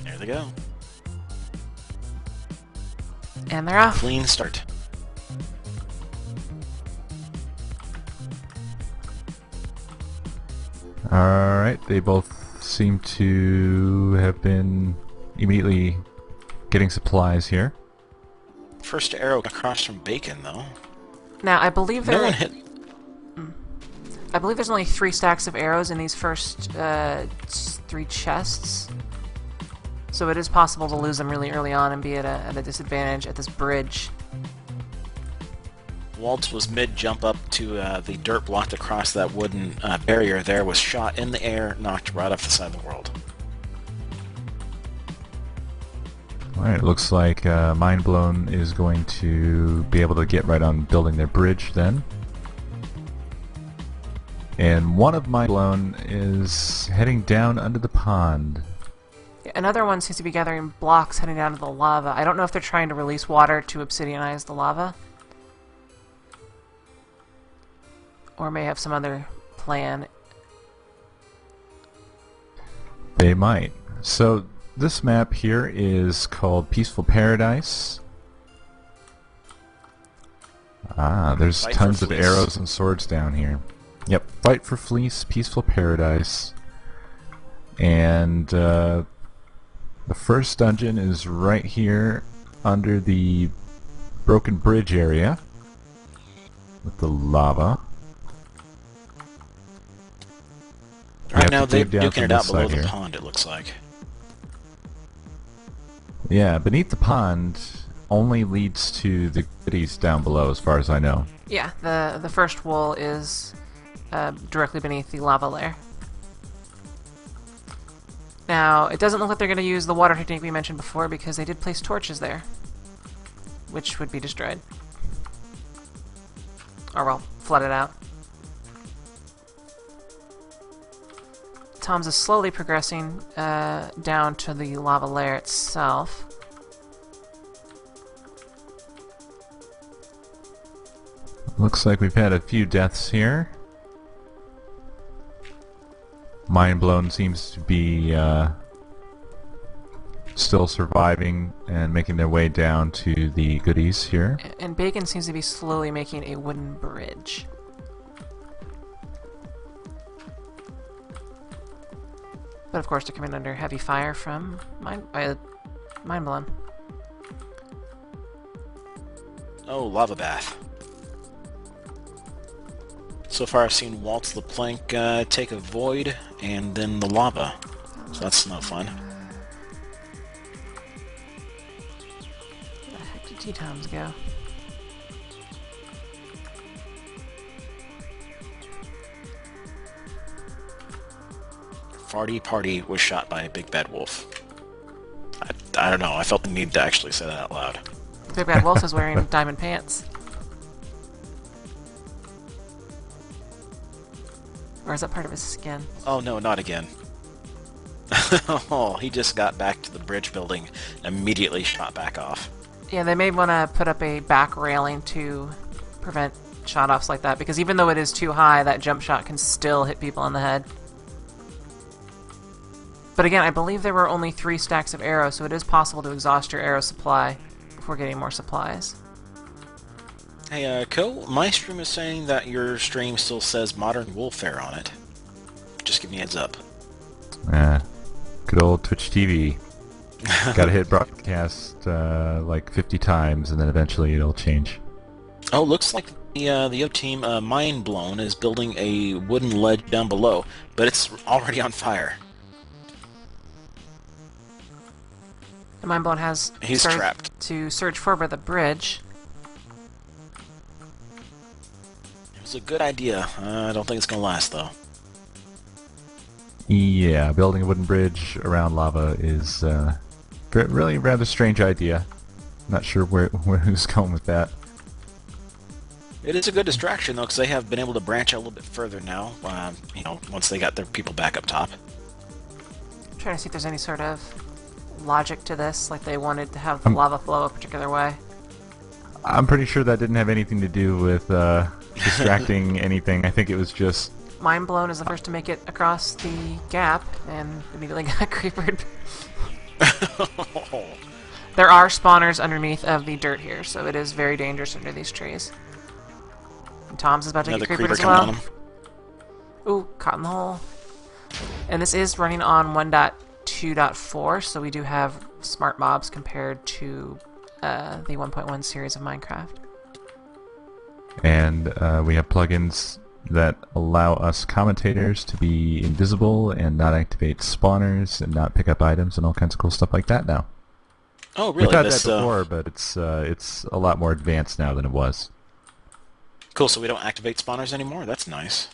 There they go. And they're off. Clean start. Alright, they both seem to have been immediately getting supplies here. First arrow across from Bacon, though. Now, I believe No one hit. I believe there's only 3 stacks of arrows in these first 3 chests. So it is possible to lose them really early on and be at a disadvantage at this bridge. Waltz was mid-jump up to the dirt blocked across that wooden barrier there, was shot in the air, knocked right off the side of the world. Alright, it looks like MineBlown is going to be able to get right on building their bridge then. And one of MineBlown is heading down under the pond. Another one seems to be gathering blocks heading down to the lava. I don't know if they're trying to release water to obsidianize the lava. Or may have some other plan. They might. So this map here is called Peaceful Paradise. Ah, there's Fight tons for of Fleece. arrows and swords down here. Yep, Fight for Fleece, Peaceful Paradise. And the first dungeon is right here under the broken bridge area with the lava. Right have now to they're dig down duking from it out this below side the here. pond, it looks like. Yeah, beneath the pond only leads to the goodies down below, as far as I know. Yeah, the first wool is directly beneath the lava layer. Now, it doesn't look like they're going to use the water technique we mentioned before because they did place torches there, which would be destroyed. Or, well, flooded out. Tom's is slowly progressing down to the lava layer itself. Looks like we've had a few deaths here. MineBlown seems to be still surviving and making their way down to the goodies here. And Bacon seems to be slowly making a wooden bridge. But of course they're coming under heavy fire from MineBlown. Oh, lava bath. So far I've seen Waltz the Plank take a void and then the lava. So that's no fun. Where the heck did T-Toms go? Farty Party was shot by a big bad wolf. I don't know, I felt the need to actually say that out loud. Big Bad Wolf is wearing diamond pants. Or is that part of his skin? Oh no, not again. Oh, he just got back to the bridge building, immediately shot back off. Yeah, they may want to put up a back railing to prevent shot-offs like that, because even though it is too high, that jump shot can still hit people on the head. But again, I believe there were only 3 stacks of arrows, so it is possible to exhaust your arrow supply before getting more supplies. Hey, Co, my stream is saying that your stream still says Modern Warfare on it. Just give me a heads up. Good old Twitch TV. Gotta hit broadcast like 50 times and then eventually it'll change. Oh, looks like the O team, MineBlown, is building a wooden ledge down below, but it's already on fire. The MineBlown has He's started trapped. to search for the bridge. It was a good idea. I don't think it's gonna last, though. Yeah, building a wooden bridge around lava is really rather strange idea. Not sure where who's going with that. It is a good distraction, though, because they have been able to branch out a little bit further now, you know, once they got their people back up top. I'm trying to see if there's any sort of logic to this, like they wanted to have the lava flow a particular way. I'm pretty sure that didn't have anything to do with distracting anything. I think it was just... MineBlown is the first to make it across the gap, and immediately got creepered. There are spawners underneath of the dirt here, so it is very dangerous under these trees. And Tom's is about to Another get creepered creeper as coming on well. him. Ooh, caught in the hole. And this is running on 1.2.4, so we do have smart mobs compared to the 1.1 series of Minecraft. And we have plugins that allow us commentators to be invisible and not activate spawners and not pick up items and all kinds of cool stuff like that now. Oh, really? We've had that before, but it's a lot more advanced now than it was. Cool, so we don't activate spawners anymore? That's nice.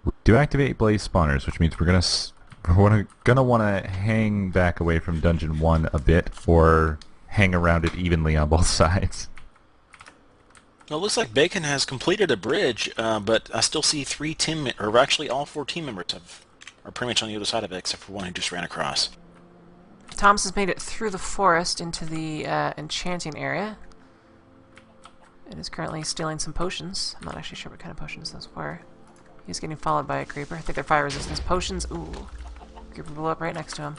We do activate blaze spawners, which means we're gonna want to hang back away from Dungeon 1 a bit, or hang around it evenly on both sides. Well, it looks like Bacon has completed a bridge, but I still see or actually all 4 team members are pretty much on the other side of it, except for one who just ran across. Thomas has made it through the forest into the enchanting area. And is currently stealing some potions. I'm not actually sure what kind of potions those were. He's getting followed by a creeper. I think they're fire resistance potions. Ooh. Creeper blew up right next to him.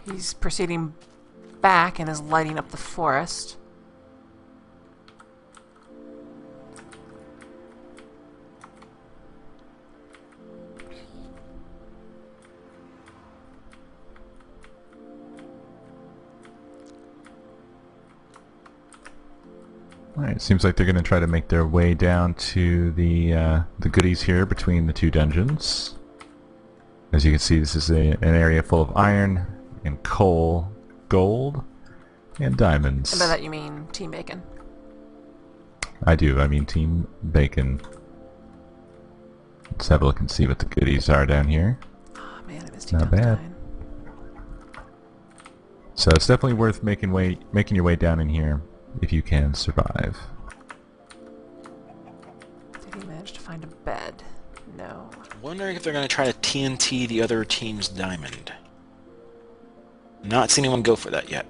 He's proceeding back and is lighting up the forest. Alright, seems like they're going to try to make their way down to the goodies here between the 2 dungeons. As you can see, this is an area full of iron and coal, gold, and diamonds. And by that you mean Team Bacon. I do, I mean Team Bacon. Let's have a look and see what the goodies are down here. Oh man, I missed Not bad. So it's definitely worth making your way down in here if you can survive. Did he manage to find a bed? No. Wondering if they're going to try to TNT the other team's diamond. Not seen anyone go for that yet.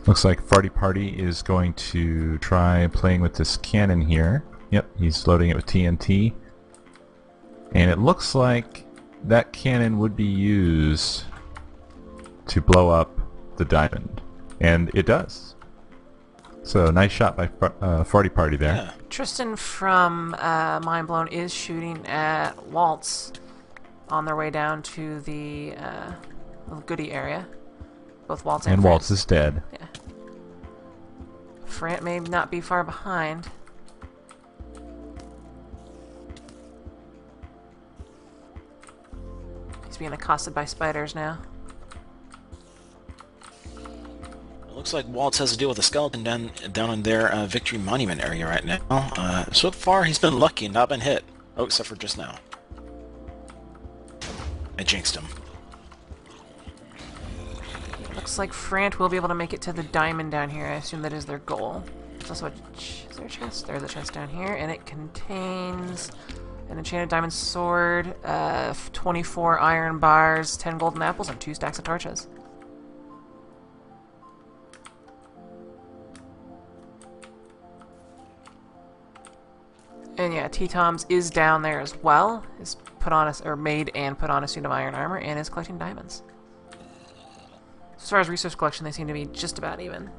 Looks like Farty Party is going to try playing with this cannon here. Yep, he's loading it with TNT. And it looks like that cannon would be used to blow up the diamond. And it does. So nice shot by Farty Party there. Yeah. Tristan from MineBlown is shooting at Waltz on their way down to the little goodie area. Both Waltz and Waltz is dead. Yeah. Frant may not be far behind. He's being accosted by spiders now. It looks like Waltz has to deal with a skeleton down in their Victory Monument area right now. So far, he's been lucky and not been hit. Oh, except for just now. I jinxed him. Looks like Frant will be able to make it to the diamond down here. I assume that is their goal. There's also is there a chest? There's a chest down here, and it contains an enchanted diamond sword, 24 iron bars, 10 golden apples, and 2 stacks of torches. And yeah, T-Toms is down there as well. Is put on made and put on a suit of iron armor and is collecting diamonds. As far as resource collection, they seem to be just about even.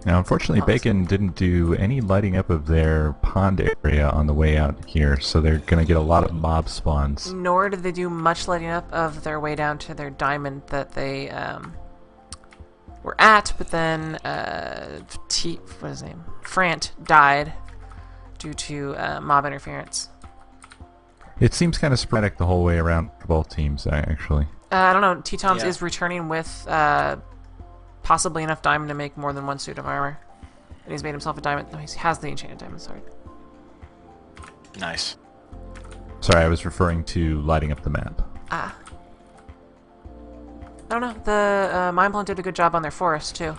Now, unfortunately, Bacon didn't do any lighting up of their pond area on the way out here, so they're going to get a lot of mob spawns. Nor did they do much lighting up of their way down to their diamond that they were at, but then what is his name? Frant died due to mob interference. It seems kind of sporadic the whole way around for both teams, actually. I don't know. T-Toms Yeah. is returning with possibly enough diamond to make more than 1 suit of armor. And he's made himself a diamond. No, he has the enchanted diamond sword. Nice. Sorry, I was referring to lighting up the map. Ah. I don't know. The MineBlown did a good job on their forest, too.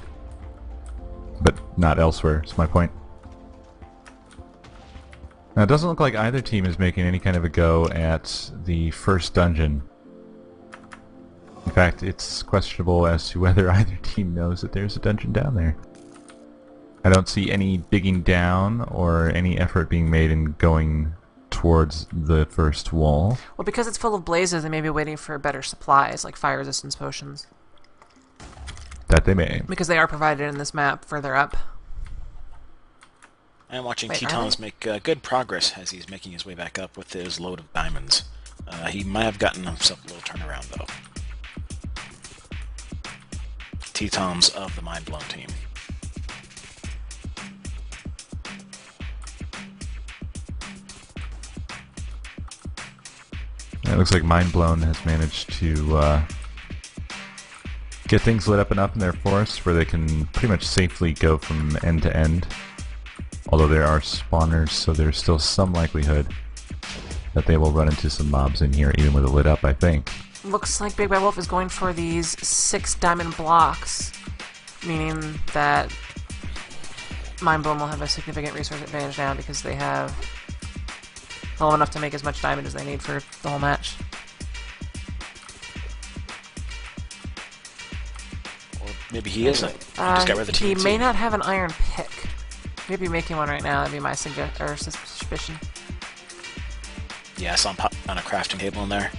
But not elsewhere, is my point. Now, it doesn't look like either team is making any kind of a go at the first dungeon. In fact, it's questionable as to whether either team knows that there's a dungeon down there. I don't see any digging down or any effort being made in going towards the first wall. Well, because it's full of blazes, they may be waiting for better supplies, like fire resistance potions. That they may. Because they are provided in this map further up. I'm watching Wait, Tetons make good progress as he's making his way back up with his load of diamonds. He might have gotten himself a little turnaround, though. Tetons of the MineBlown team. It looks like MineBlown has managed to get things lit up enough in their forest where they can pretty much safely go from end to end. Although there are spawners, so there's still some likelihood that they will run into some mobs in here, even with it lit up, I think. Looks like Big Bad Wolf is going for these 6 diamond blocks, meaning that MineBlown will have a significant resource advantage now because they have well enough to make as much diamond as they need for the whole match. Or maybe he isn't. He just got rid of the He TNT. may not have an iron pick. Maybe making one right now, that'd be my suspicion. Yeah, I saw him pop on a crafting table in there.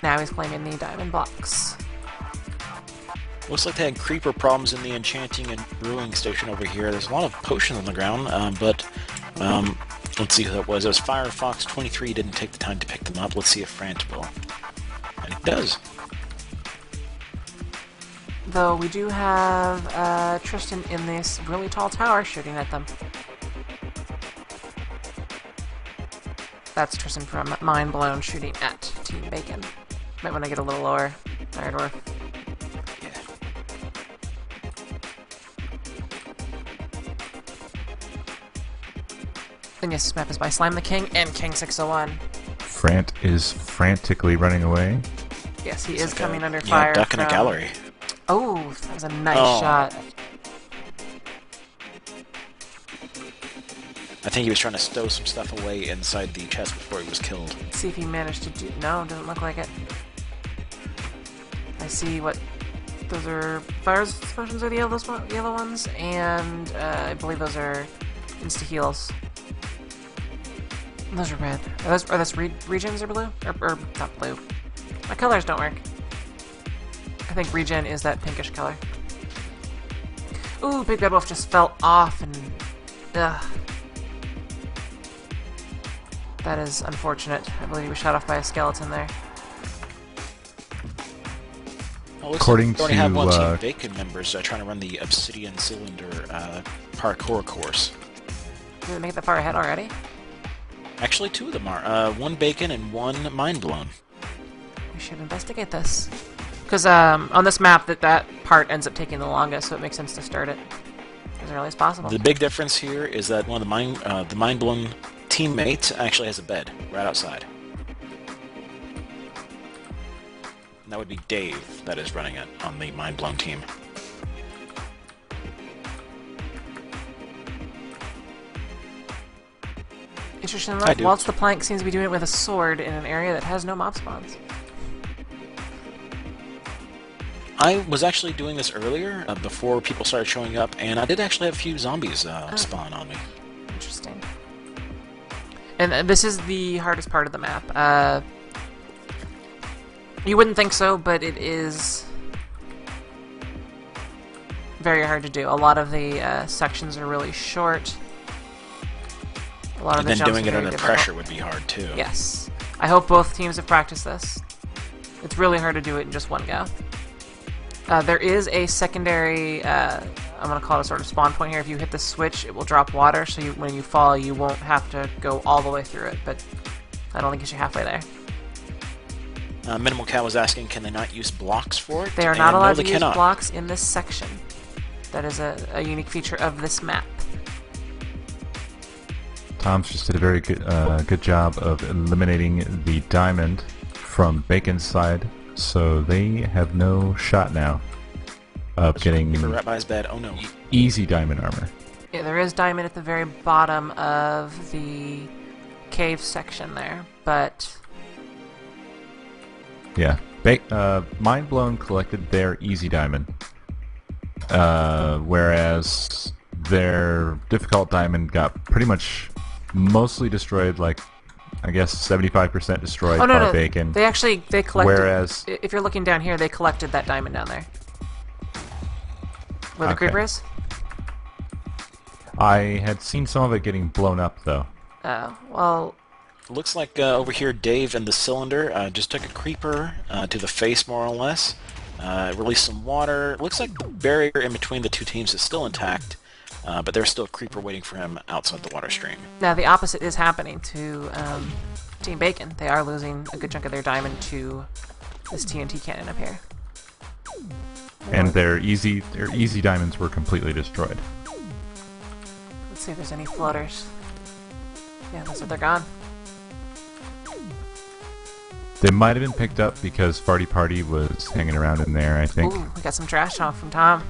Now he's claiming the diamond blocks. Looks like they had creeper problems in the enchanting and brewing station over here. There's a lot of potions on the ground, but let's see who that was. It was Firefox23. Didn't take the time to pick them up. Let's see if Frant will. And it does. Though we do have Tristan in this really tall tower shooting at them. That's Tristan from MineBlown shooting at Team Bacon. Might want to get a little lower. Iron ore. Yeah. And yes, this map is by Slime the King and King601. Frant is frantically running away. Yes, he It's is like coming a, under fire. duck in a from- gallery. Oh, that was a nice Oh. shot. I think he was trying to stow some stuff away inside the chest before he was killed. Let's see if he managed to do. No, doesn't look like it. I see what. Those are fire potions are the yellow ones, and I believe those are insta heals. Those are red. Are those regions or blue? Or not blue. My colors don't work. I think regen is that pinkish color. Ooh, Big Bad Wolf just fell off and... Ugh. That is unfortunate. I believe he was shot off by a skeleton there. Well, According we already have one to, Team Bacon members trying to run the Obsidian Cylinder parkour course. Did they make it that far ahead already? Actually, 2 of them are. One Bacon and one MineBlown. We should investigate this. Because on this map, that part ends up taking the longest, so it makes sense to start it as early as possible. The big difference here is that one of the MineBlown teammates actually has a bed right outside. And that would be Dave that is running it on the MineBlown team. Interesting I enough, do. Waltz the Plank seems to be doing it with a sword in an area that has no mob spawns. I was actually doing this earlier, before people started showing up, and I did actually have a few zombies spawn on me. Interesting. And this is the hardest part of the map. You wouldn't think so, but it is very hard to do. A lot of the sections are really short. A lot of And the then jumps doing are it very under difficult. pressure would be hard, too. Yes. I hope both teams have practiced this. It's really hard to do it in just one go. There is a secondary, I'm going to call it a sort of spawn point here. If you hit the switch, it will drop water, so when you fall, you won't have to go all the way through it, but that only gets you halfway there. Minimal Cow was asking, can they not use blocks for it? They are And not no, allowed they to use cannot. blocks in this section. That is a unique feature of this map. Tom's just did a very good job of eliminating the diamond from Bacon's side, so they have no shot now of getting Creeper right by his bed. Oh no. easy diamond armor. Yeah, there is diamond at the very bottom of the cave section there, but... Yeah. MineBlown collected their easy diamond, whereas their difficult diamond got pretty much mostly destroyed, like, I guess 75% destroyed by Bacon. They collected... Whereas... If you're looking down here, they collected that diamond down there. Where the creeper is? I had seen some of it getting blown up, though. Oh, well... Looks like over here Dave and the cylinder just took a creeper to the face, more or less. Released some water. Looks like the barrier in between the two teams is still intact, but there's still a creeper waiting for him outside the water stream. Now, the opposite is happening to Team Bacon. They are losing a good chunk of their diamond to this TNT cannon up here. And their easy diamonds were completely destroyed. Let's see if there's any floaters. Yeah, looks like they're gone. They might have been picked up because Farty Party was hanging around in there, I think. Ooh, we got some trash talk from Tom.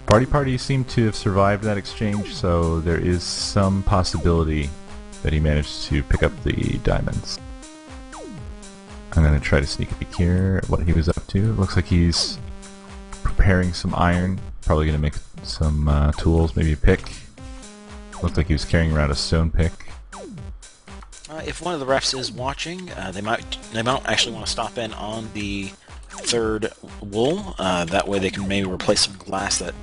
Farty Party seemed to have survived that exchange, so there is some possibility that he managed to pick up the diamonds. I'm going to try to sneak a peek here at what he was up to. It looks like he's preparing some iron. Probably going to make some tools, maybe a pick. Looked like he was carrying around a stone pick. If one of the refs is watching, they might actually want to stop in on the third wool. That way they can maybe replace some glass that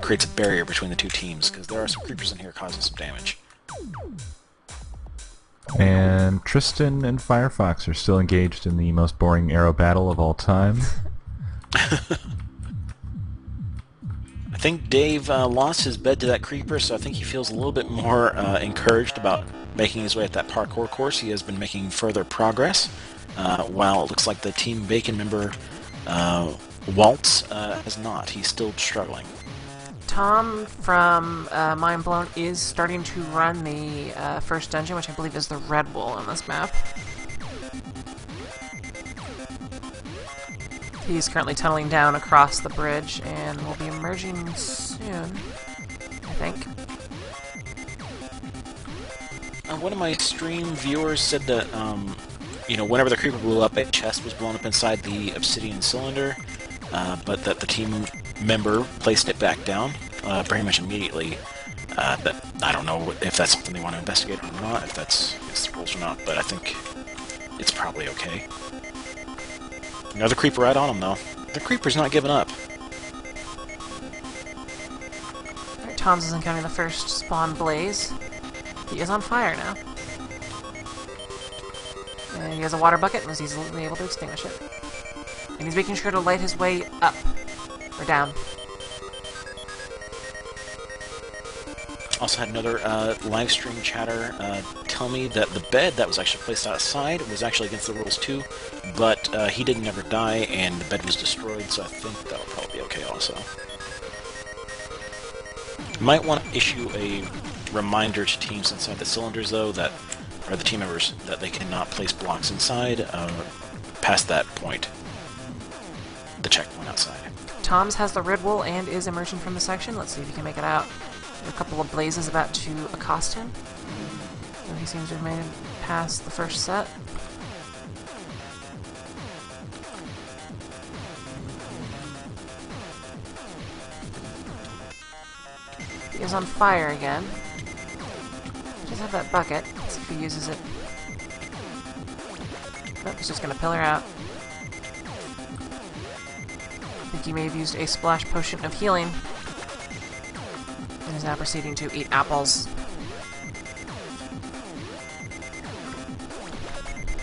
creates a barrier between the two teams, because there are some creepers in here causing some damage. And Tristan and Firefox are still engaged in the most boring arrow battle of all time. I think Dave lost his bed to that creeper, so I think he feels a little bit more encouraged about making his way at that parkour course. He has been making further progress, while it looks like the Team Bacon member, Waltz, has not. He's still struggling. Tom from MineBlown is starting to run the first dungeon, which I believe is the red wool on this map. He's currently tunneling down across the bridge and will be emerging soon, I think. One of my stream viewers said that, whenever the creeper blew up, a chest was blown up inside the obsidian cylinder, but that the team member placed it back down pretty much immediately. But I don't know if that's something they want to investigate or not, if that's against the rules or not, but I think it's probably okay. Another creeper right on him, though. The creeper's not giving up. Alright, Tom's is encountering the first spawn blaze. He is on fire now. And he has a water bucket and was easily able to extinguish it. And he's making sure to light his way up. Or down. Also had another live stream chatter tell me that the bed that was actually placed outside was actually against the rules too, but he didn't ever die and the bed was destroyed, so I think that'll probably be okay also. Might want to issue a reminder to teams inside the cylinders though, that, or the team members, that they cannot place blocks inside past that point. The checkpoint outside. Tom's has the red wool and is emerging from the section. Let's see if he can make it out. There are a couple of blazes about to accost him. So he seems to have made it past the first set. He is on fire again. He does have that bucket. Let's see if he uses it. Oh, he's just going to pillar out. I think he may have used a splash potion of healing. And is now proceeding to eat apples.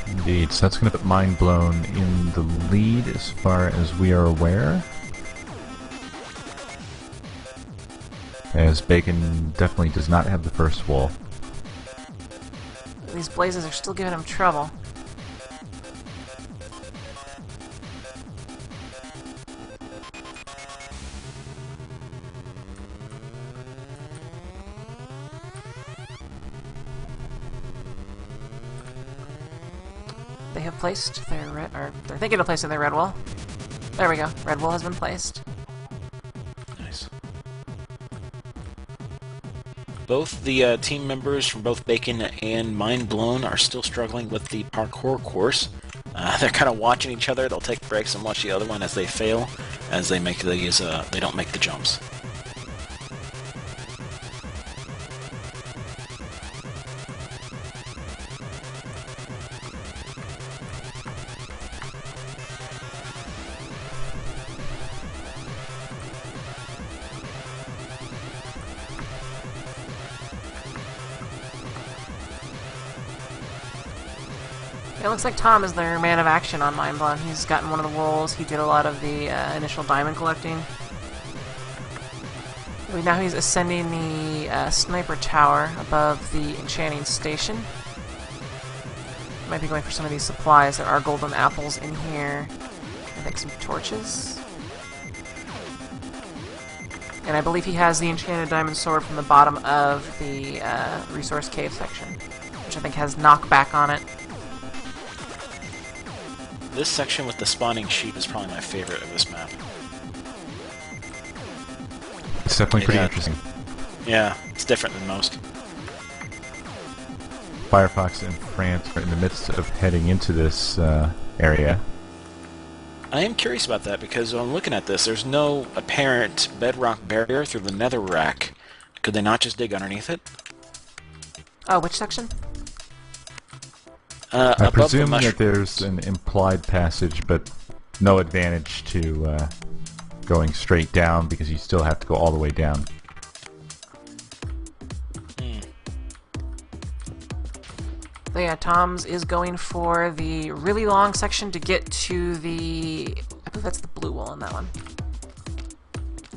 Indeed, so that's going to put MineBlown in the lead as far as we are aware. As Bacon definitely does not have the first wall. These blazes are still giving him trouble. They have placed their red, or they're thinking of placing their red wall. There we go. Red wool has been placed. Nice. Both the team members from both Bacon and MineBlown are still struggling with the parkour course. They're kind of watching each other. They'll take breaks and watch the other one as they fail, as they make these. They don't make the jumps. It looks like Tom is their man of action on MineBlown. He's gotten one of the wolves. He did a lot of the initial diamond collecting. Now he's ascending the sniper tower above the enchanting station. Might be going for some of these supplies. There are golden apples in here. I think some torches. And I believe he has the enchanted diamond sword from the bottom of the resource cave section, which I think has knockback on it. This section with the spawning sheep is probably my favorite of this map. It's definitely pretty interesting. Yeah, it's different than most. Firefox and France are in the midst of heading into this area. I am curious about that because when I'm looking at this, there's no apparent bedrock barrier through the netherrack. Could they not just dig underneath it? Oh, which section? I presume that there's an implied passage, but no advantage to going straight down because you still have to go all the way down. So yeah, Tom's is going for the really long section to get to the... I believe that's the blue wool in that one.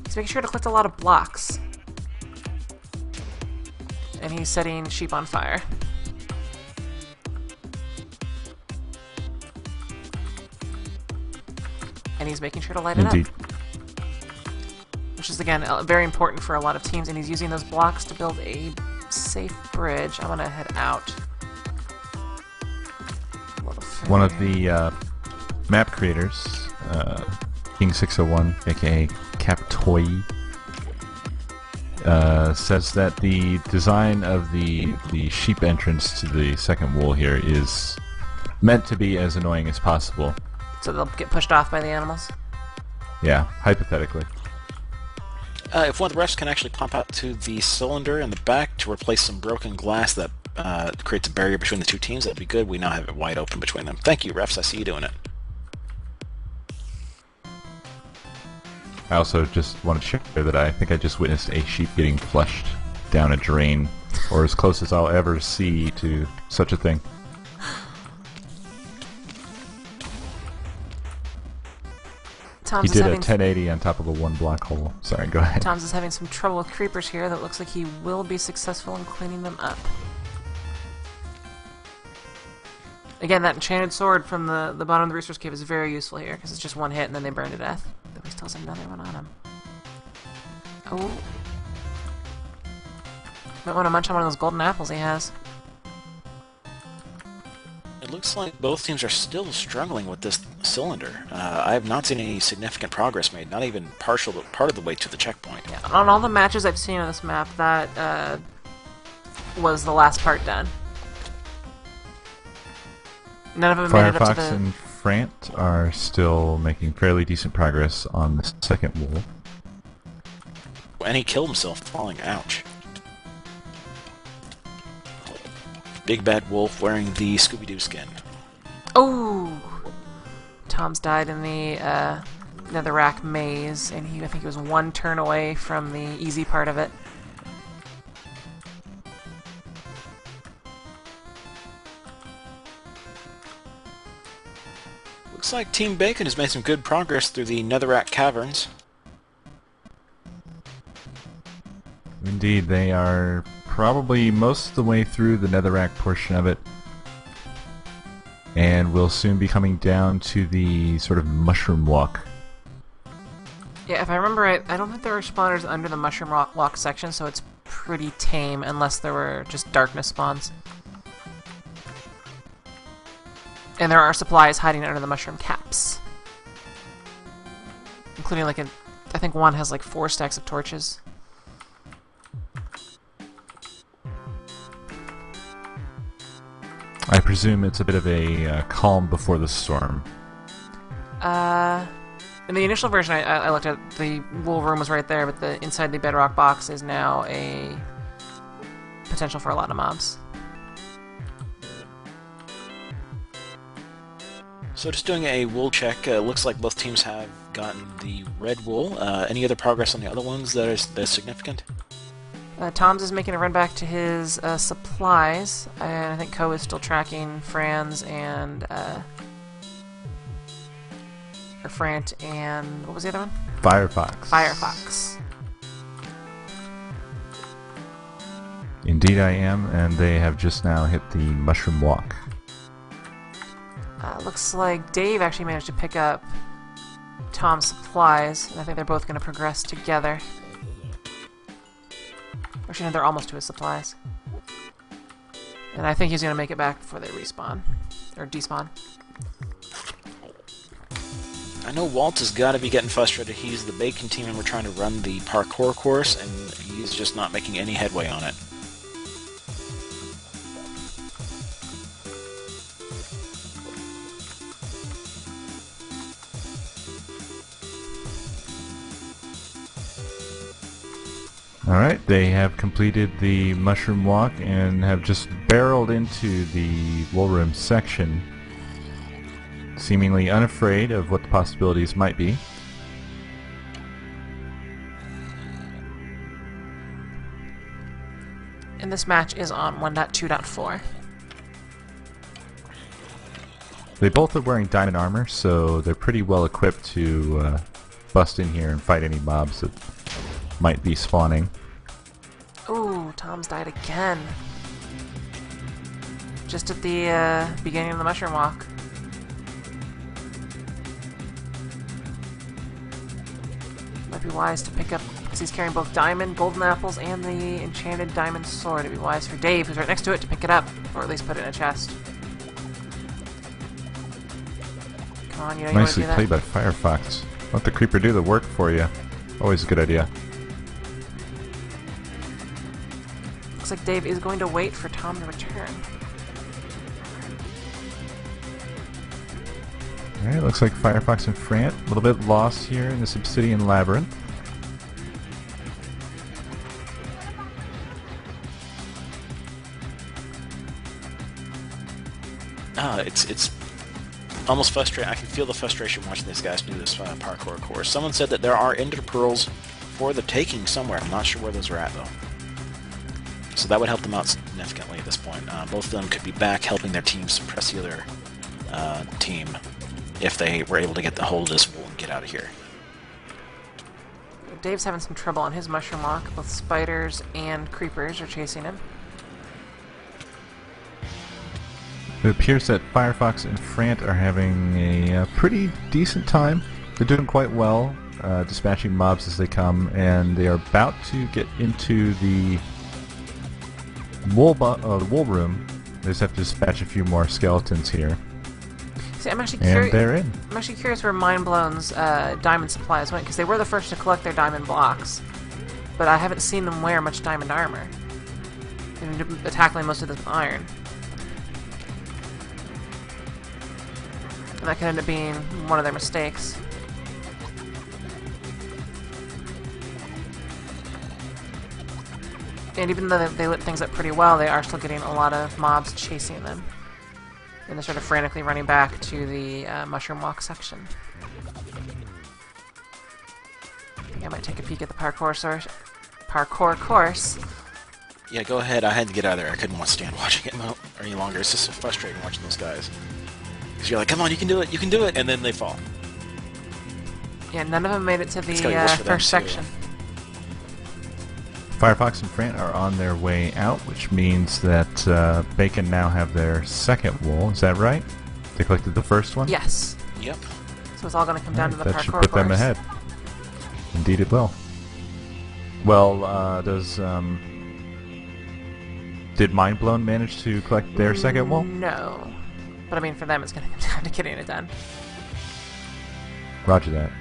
He's making sure to collect a lot of blocks. And he's setting sheep on fire. And he's making sure to light it up. Which is, again, very important for a lot of teams. And he's using those blocks to build a safe bridge. I'm going to head out. One of the map creators, King601, aka Captoy, says that the design of the sheep entrance to the second wool here is meant to be as annoying as possible. So they'll get pushed off by the animals? Yeah, hypothetically. If one of the refs can actually pop out to the cylinder in the back to replace some broken glass that creates a barrier between the two teams, that'd be good. We now have it wide open between them. Thank you, refs. I see you doing it. I also just want to share that I think I just witnessed a sheep getting flushed down a drain, or as close as I'll ever see to such a thing. He did a 1080 on top of a one block hole. Sorry, go ahead. Tom's is having some trouble with creepers here. That looks like he will be successful in cleaning them up. Again, that enchanted sword from the bottom of the resource cave is very useful here, because it's just one hit and then they burn to death. But he still has another one on him. Oh. Might want to munch on one of those golden apples he has. It looks like both teams are still struggling with this cylinder. I have not seen any significant progress made, not even part of the way to the checkpoint. Yeah, on all the matches I've seen on this map, that was the last part done. None of them made it up to the... Firefox and Frant are still making fairly decent progress on the second wool. And he killed himself falling. Ouch. Big bad wolf wearing the Scooby-Doo skin. Oh! Tom's died in the netherrack maze, and I think he was one turn away from the easy part of it. Looks like Team Bacon has made some good progress through the netherrack caverns. Indeed, they are probably most of the way through the netherrack portion of it, and will soon be coming down to the sort of mushroom walk. Yeah, if I remember right, I don't think there are spawners under the mushroom walk section, so it's pretty tame unless there were just darkness spawns. And there are supplies hiding under the mushroom caps. including like I think one has like 4 stacks of torches. I presume it's a bit of a calm before the storm. In the initial version, I looked at, the wool room was right there, but the inside the bedrock box is now a potential for a lot of mobs. So just doing a wool check, looks like both teams have gotten the red wool. Any other progress on the other ones that is significant? Tom's is making a run back to his supplies, and I think Ko is still tracking Franz and or Frant and what was the other one? Firefox. Firefox. Indeed I am, and they have just now hit the mushroom walk. Looks like Dave actually managed to pick up Tom's supplies, and I think they're both going to progress together. Actually, no, they're almost to his supplies. And I think he's going to make it back before they respawn. Or despawn. I know Walt has got to be getting frustrated. He's the Bacon team and we're trying to run the parkour course, and he's just not making any headway on it. Alright, they have completed the mushroom walk and have just barreled into the wool room section, seemingly unafraid of what the possibilities might be. And this match is on 1.2.4. They both are wearing diamond armor, so they're pretty well equipped to bust in here and fight any mobs that might be spawning. Ooh, Tom's died again. Just at the beginning of the mushroom walk. Might be wise to pick up, because he's carrying both diamond, golden apples, and the enchanted diamond sword. It'd be wise for Dave, who's right next to it, to pick it up, or at least put it in a chest. Come on, you know you want to Nicely do that. played by Firefox. Let the creeper do the work for you. Always a good idea. Looks like Dave is going to wait for Tom to return. Alright, looks like Firefox and Frant a little bit lost here in this obsidian labyrinth. It's almost frustrating. I can feel the frustration watching these guys do this parkour course. Someone said that there are ender pearls for the taking somewhere. I'm not sure where those are at, though. So that would help them out significantly at this point. Both of them could be back helping their team suppress the other team if they were able to get the hold of this wool and get out of here. Dave's having some trouble on his mushroom walk. Both spiders and creepers are chasing him. It appears that Firefox and Frant are having a pretty decent time. They're doing quite well, dispatching mobs as they come, and they are about to get into the wool room. They just have to dispatch a few more skeletons here. See, I'm actually And curious. they're in. I'm actually curious where MineBlown's diamond supplies went, because they were the first to collect their diamond blocks, but I haven't seen them wear much diamond armor. They've been tackling most of this with iron. And that could end up being one of their mistakes. And even though they lit things up pretty well, they are still getting a lot of mobs chasing them. And they're sort of frantically running back to the mushroom walk section. I think I might take a peek at the parkour course. Yeah, go ahead. I had to get out of there. I couldn't stand watching it any longer. It's just so frustrating watching those guys. Because you're like, come on, you can do it, you can do it, and then they fall. Yeah, none of them made it to the It's gotta be worse for them, first too. section. Firefox and Frant are on their way out, which means that Bacon now have their second wool. Is that right? They collected the first one? Yes. Yep. So it's all going to come down to the that parkour should put them course. ahead. Indeed it will. Well, did MineBlown manage to collect their second wool? No. But I mean, for them, it's going to come down to getting it done. Roger that.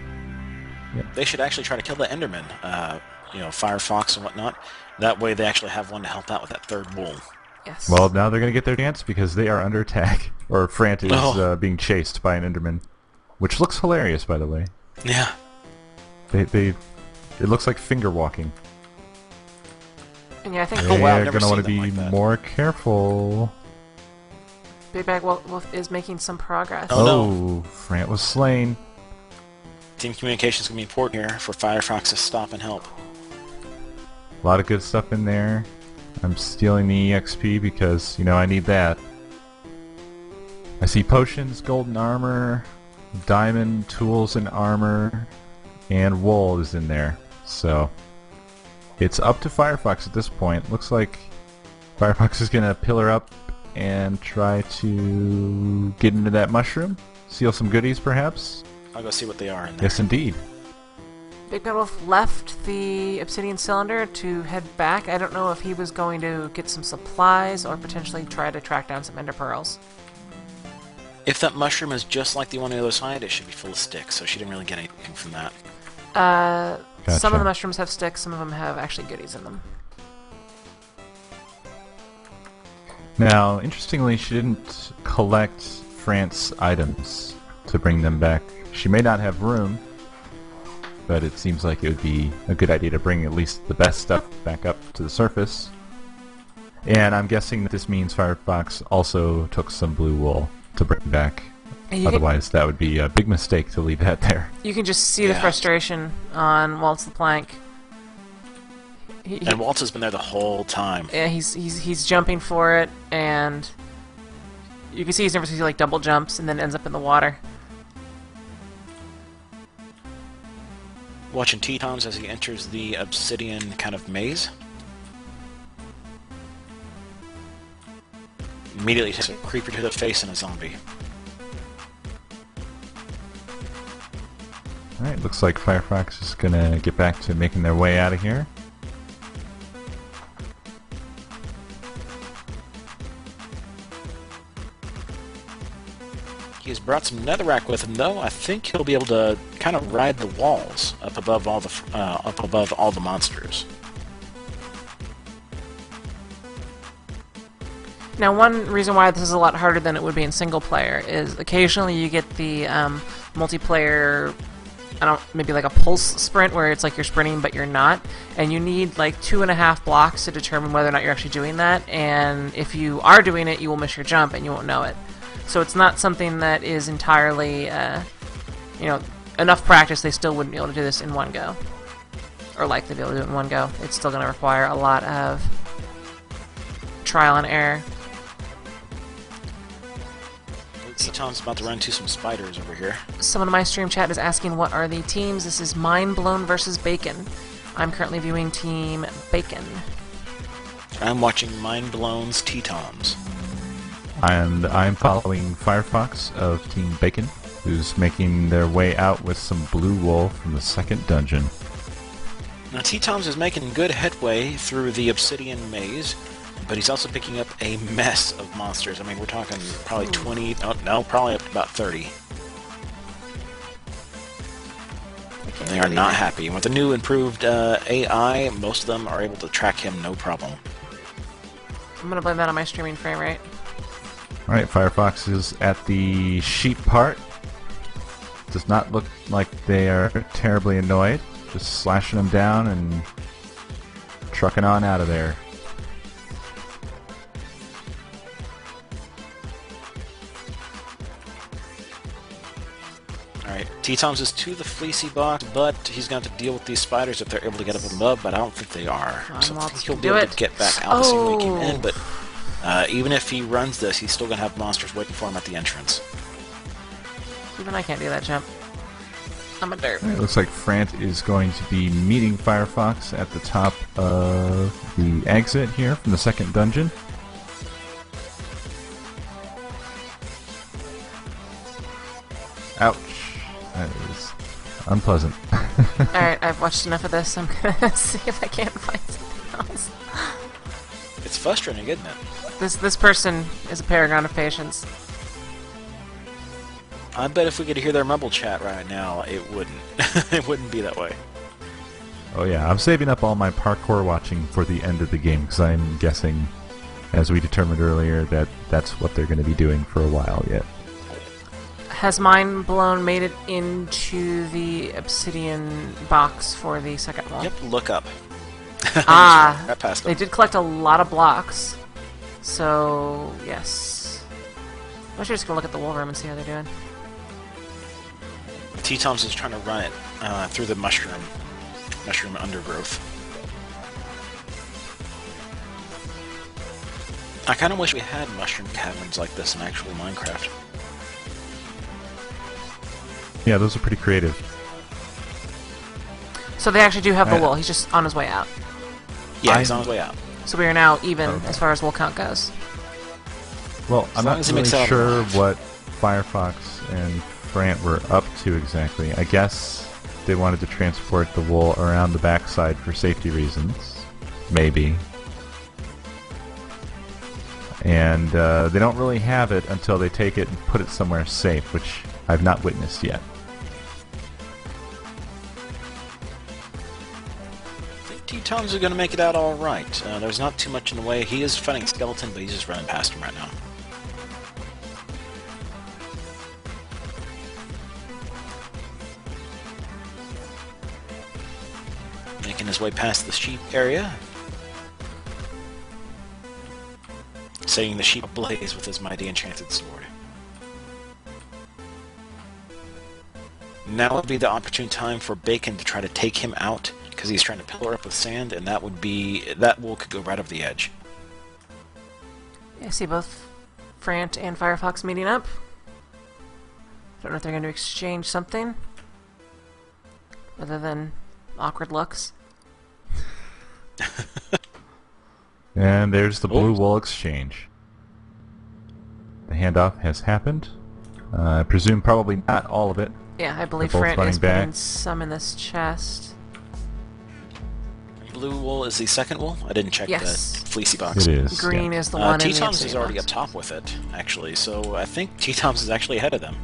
They should actually try to kill the Enderman. You know, Firefox and whatnot. That way they actually have one to help out with that third wool. Yes. Well, now they're going to get their chance because they are under attack. Or Frant is being chased by an Enderman. Which looks hilarious, by the way. Yeah. It looks like finger walking. And yeah, I think They're wow, going to want to be like that. more careful. Big Bag Wolf is making some progress. Oh, no. Oh, Frant was slain. Team communication is going to be important here for Firefox to stop and help. A lot of good stuff in there. I'm stealing the EXP because, you know, I need that. I see potions, golden armor, diamond tools and armor, and wool is in there. So, it's up to Firefox at this point. Looks like Firefox is going to pillar up and try to get into that mushroom. Steal some goodies, perhaps? I'll go see what they are in there. Yes, indeed. Big Bad Wolf left the obsidian cylinder to head back. I don't know if he was going to get some supplies or potentially try to track down some ender pearls. If that mushroom is just like the one on the other side, it should be full of sticks, so she didn't really get anything from that. Some of Gotcha. the mushrooms have sticks, some of them have actually goodies in them. Now, interestingly, she didn't collect Frant's items to bring them back. She may not have room, but it seems like it would be a good idea to bring at least the best stuff back up to the surface. And I'm guessing that this means Firefox also took some blue wool to bring back. Otherwise, that would be a big mistake to leave that there. You can just see the Yeah. frustration on Waltz the Plank. And Waltz has been there the whole time. Yeah, he's jumping for it, and you can see he's never seen like double jumps and then ends up in the water. Watching Tetons as he enters the obsidian kind of maze. Immediately takes a creeper to the face and a zombie. Alright, looks like Firefox is gonna get back to making their way out of here. He has brought some netherrack with him, though. I think he'll be able to kind of ride the walls up above all the monsters. Now, one reason why this is a lot harder than it would be in single player is occasionally you get the multiplayer, maybe like a pulse sprint where it's like you're sprinting but you're not, and you need like 2.5 blocks to determine whether or not you're actually doing that, and if you are doing it, you will miss your jump and you won't know it. So it's not something that is entirely, enough practice. They still wouldn't be able to do this in one go, or likely to be able to do it in one go. It's still going to require a lot of trial and error. Teton's about to run into some spiders over here. Someone in my stream chat is asking what are the teams. This is MineBlown versus Bacon. I'm currently viewing Team Bacon. I'm watching MineBlown's Tetons. And I'm following Firefox of Team Bacon, who's making their way out with some blue wool from the second dungeon. Now, Tetons is making good headway through the obsidian maze, but he's also picking up a mess of monsters. I mean, we're talking probably 20, probably up to about 30. They are not happy. And with the new improved AI, most of them are able to track him no problem. I'm gonna blame that on my streaming frame rate. Alright, Firefox is at the sheep part. Does not look like they are terribly annoyed. Just slashing them down and trucking on out of there. Alright, Tetons is to the fleecy box, but he's going to have to deal with these spiders if they're able to get up above, but I don't think they are. So I think he'll be able to get back out the same way he came in, but even if he runs this, he's still going to have monsters waiting for him at the entrance. Even I can't do that jump. I'm a derp. It looks like Frant is going to be meeting Firefox at the top of the exit here from the second dungeon. Ouch. That is unpleasant. Alright, I've watched enough of this. I'm gonna see if I can't find something else. It's frustrating, isn't it? This person is a paragon of patience. I bet if we could hear their mumble chat right now, it wouldn't. It wouldn't be that way. Oh yeah, I'm saving up all my parkour watching for the end of the game because I'm guessing, as we determined earlier, that that's what they're going to be doing for a while yet. Has MineBlown made it into the obsidian box for the second wall? Yep, look up. Ah, I passed they them. did collect a lot of blocks. So, yes. I'm actually just going to look at the wool room and see how they're doing. T-Tom's is trying to run it through the mushroom undergrowth. I kind of wish we had mushroom caverns like this in actual Minecraft. Yeah, those are pretty creative. So they actually do have the wool. He's just on his way out. Yeah, he's on his way out. So we are now even as far as wool count goes. Well, I'm long not as he really makes it out sure alive. what Firefox and Frant were up to exactly. I guess they wanted to transport the wool around the backside for safety reasons. Maybe. And they don't really have it until they take it and put it somewhere safe, which I've not witnessed yet. I think T-Tom's are going to make it out all right. There's not too much in the way. He is fighting a skeleton, but he's just running past him right now. Making his way past the sheep area. Setting the sheep ablaze with his mighty enchanted sword. Now would be the opportune time for Bacon to try to take him out, because he's trying to pillar up with sand, and that wool could go right over the edge. Yeah, I see both Frant and Firefox meeting up. Don't know if they're going to exchange something other than awkward looks. And there's the blue wool exchange. The handoff has happened. I presume probably not all of it. Yeah, I believe They're both Frant is running back. putting some in this chest. Blue wool is the second wool? I didn't check Yes. the fleecy box. It is. Green yeah. is the one in the T-Tom's is obsidian already box. up top with it, actually, so I think T-Tom's is actually ahead of them.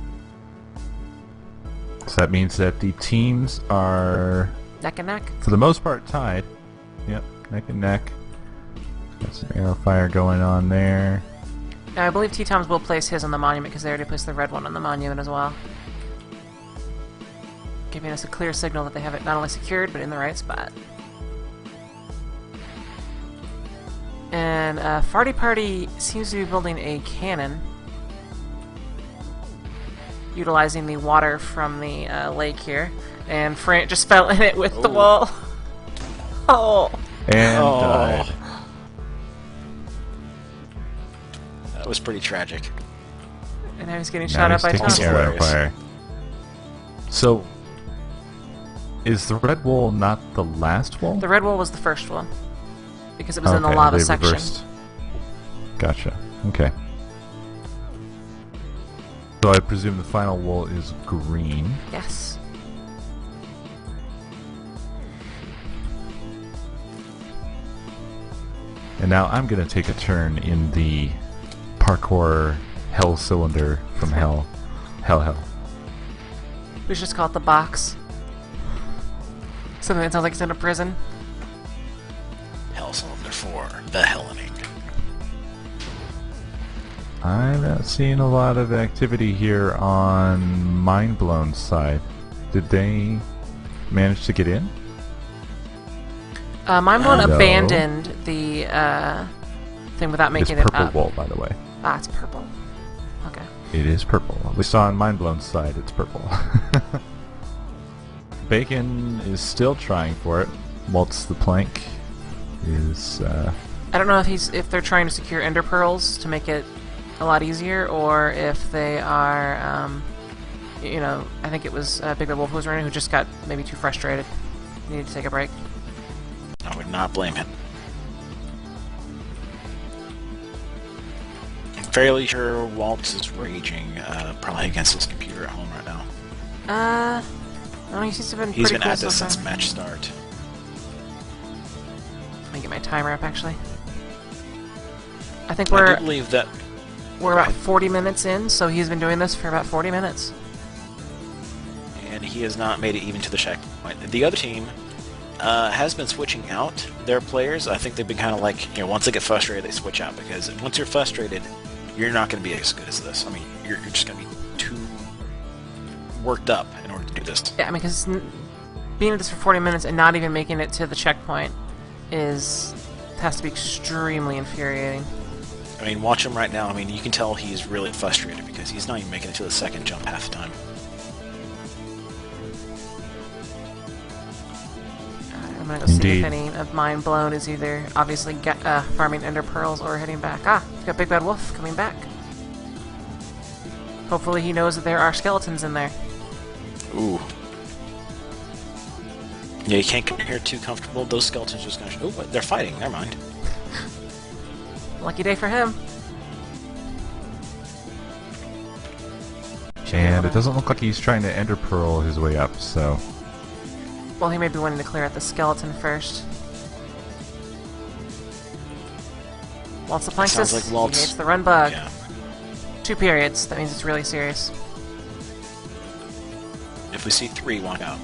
So that means that the teams are, Neck and neck. for the most part, tied. Yep, neck and neck. Got some arrow fire going on there. Now, I believe T-Tom's will place his on the monument because they already placed the red one on the monument as well. Giving us a clear signal that they have it not only secured, but in the right spot. And Farty Party seems to be building a cannon, utilizing the water from the lake here. And Frant just fell in it with the wall. Oh! And died. That was pretty tragic. And now he's getting Now shot he's up by taking Tom. arrow Hilarious. fire. So, is the red wool not the last wool? The red wool was the first one, because it was in the Okay, lava they section. reversed. Gotcha. Okay. So I presume the final wool is green. Yes. And now I'm going to take a turn in the parkour hell cylinder from hell. Hell. We should just call it the box. Something that sounds like it's in a prison. Hell Cylinder 4, the Hellening. I'm not seeing a lot of activity here on MineBlown's side. Did they manage to get in? MineBlown No. abandoned the thing without It's making it purple up. wool, by the way. Ah, it's purple. Okay. It is purple. At least on MineBlown's side, it's purple. Bacon is still trying for it. Waltz the plank is... I don't know if they're trying to secure ender pearls to make it a lot easier, or if they are, you know, I think it was Big Red Wolf who was running, who just got maybe too frustrated. Needed to take a break. I would not blame him. I'm fairly sure Waltz is raging, probably against his computer at home right now. No, he seems to have been He's pretty been cool at so this far. since match start. Let me get my timer up, actually. I think I do we're believe that about 40 minutes in, so he's been doing this for about 40 minutes. and he has not made it even to the checkpoint. The other team has been switching out their players. I think they've been kind of like, you know, once they get frustrated, they switch out, because once you're frustrated, you're not going to be as good as this. I mean, you're just going to be too worked up in order to do this. Yeah, I mean, because being at this for 40 minutes and not even making it to the checkpoint has to be extremely infuriating. I mean, watch him right now. I mean, you can tell he's really frustrated because he's not even making it to the second jump half the time. I'm gonna go see if any of MineBlown is either obviously farming ender pearls or heading back. Ah, we've got Big Bad Wolf coming back. Hopefully he knows that there are skeletons in there. Ooh. Yeah, you can't come here too comfortable. Those skeletons are just gonna... Oh, they're fighting. Never mind. Lucky day for him. And it doesn't look like he's trying to ender pearl his way up, so... Well, he may be wanting to clear out the skeleton first. Waltz the Plank Sounds says like Waltz. he hates the run bug. Yeah. 2 periods. That means it's really serious. If we see 3, walk out.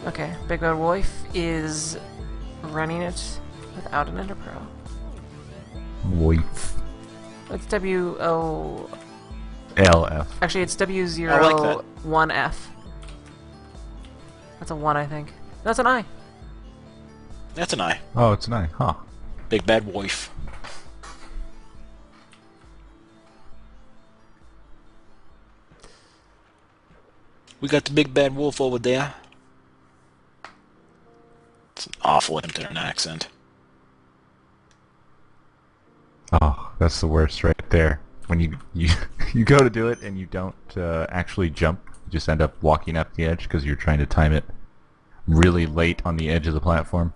Okay, Big Bad Wolf is running it without an ender pearl. Wolf. It's W-O... LF. Actually, it's W01F. I like that. That's a 1, I think. That's an I. That's an eye. Oh, it's an I. Huh. Big Bad Wolf. We got the Big Bad Wolf over there. It's an awful attempt at an accent. Oh, that's the worst right there. When you go to do it and you don't actually jump, you just end up walking up the edge because you're trying to time it really late on the edge of the platform.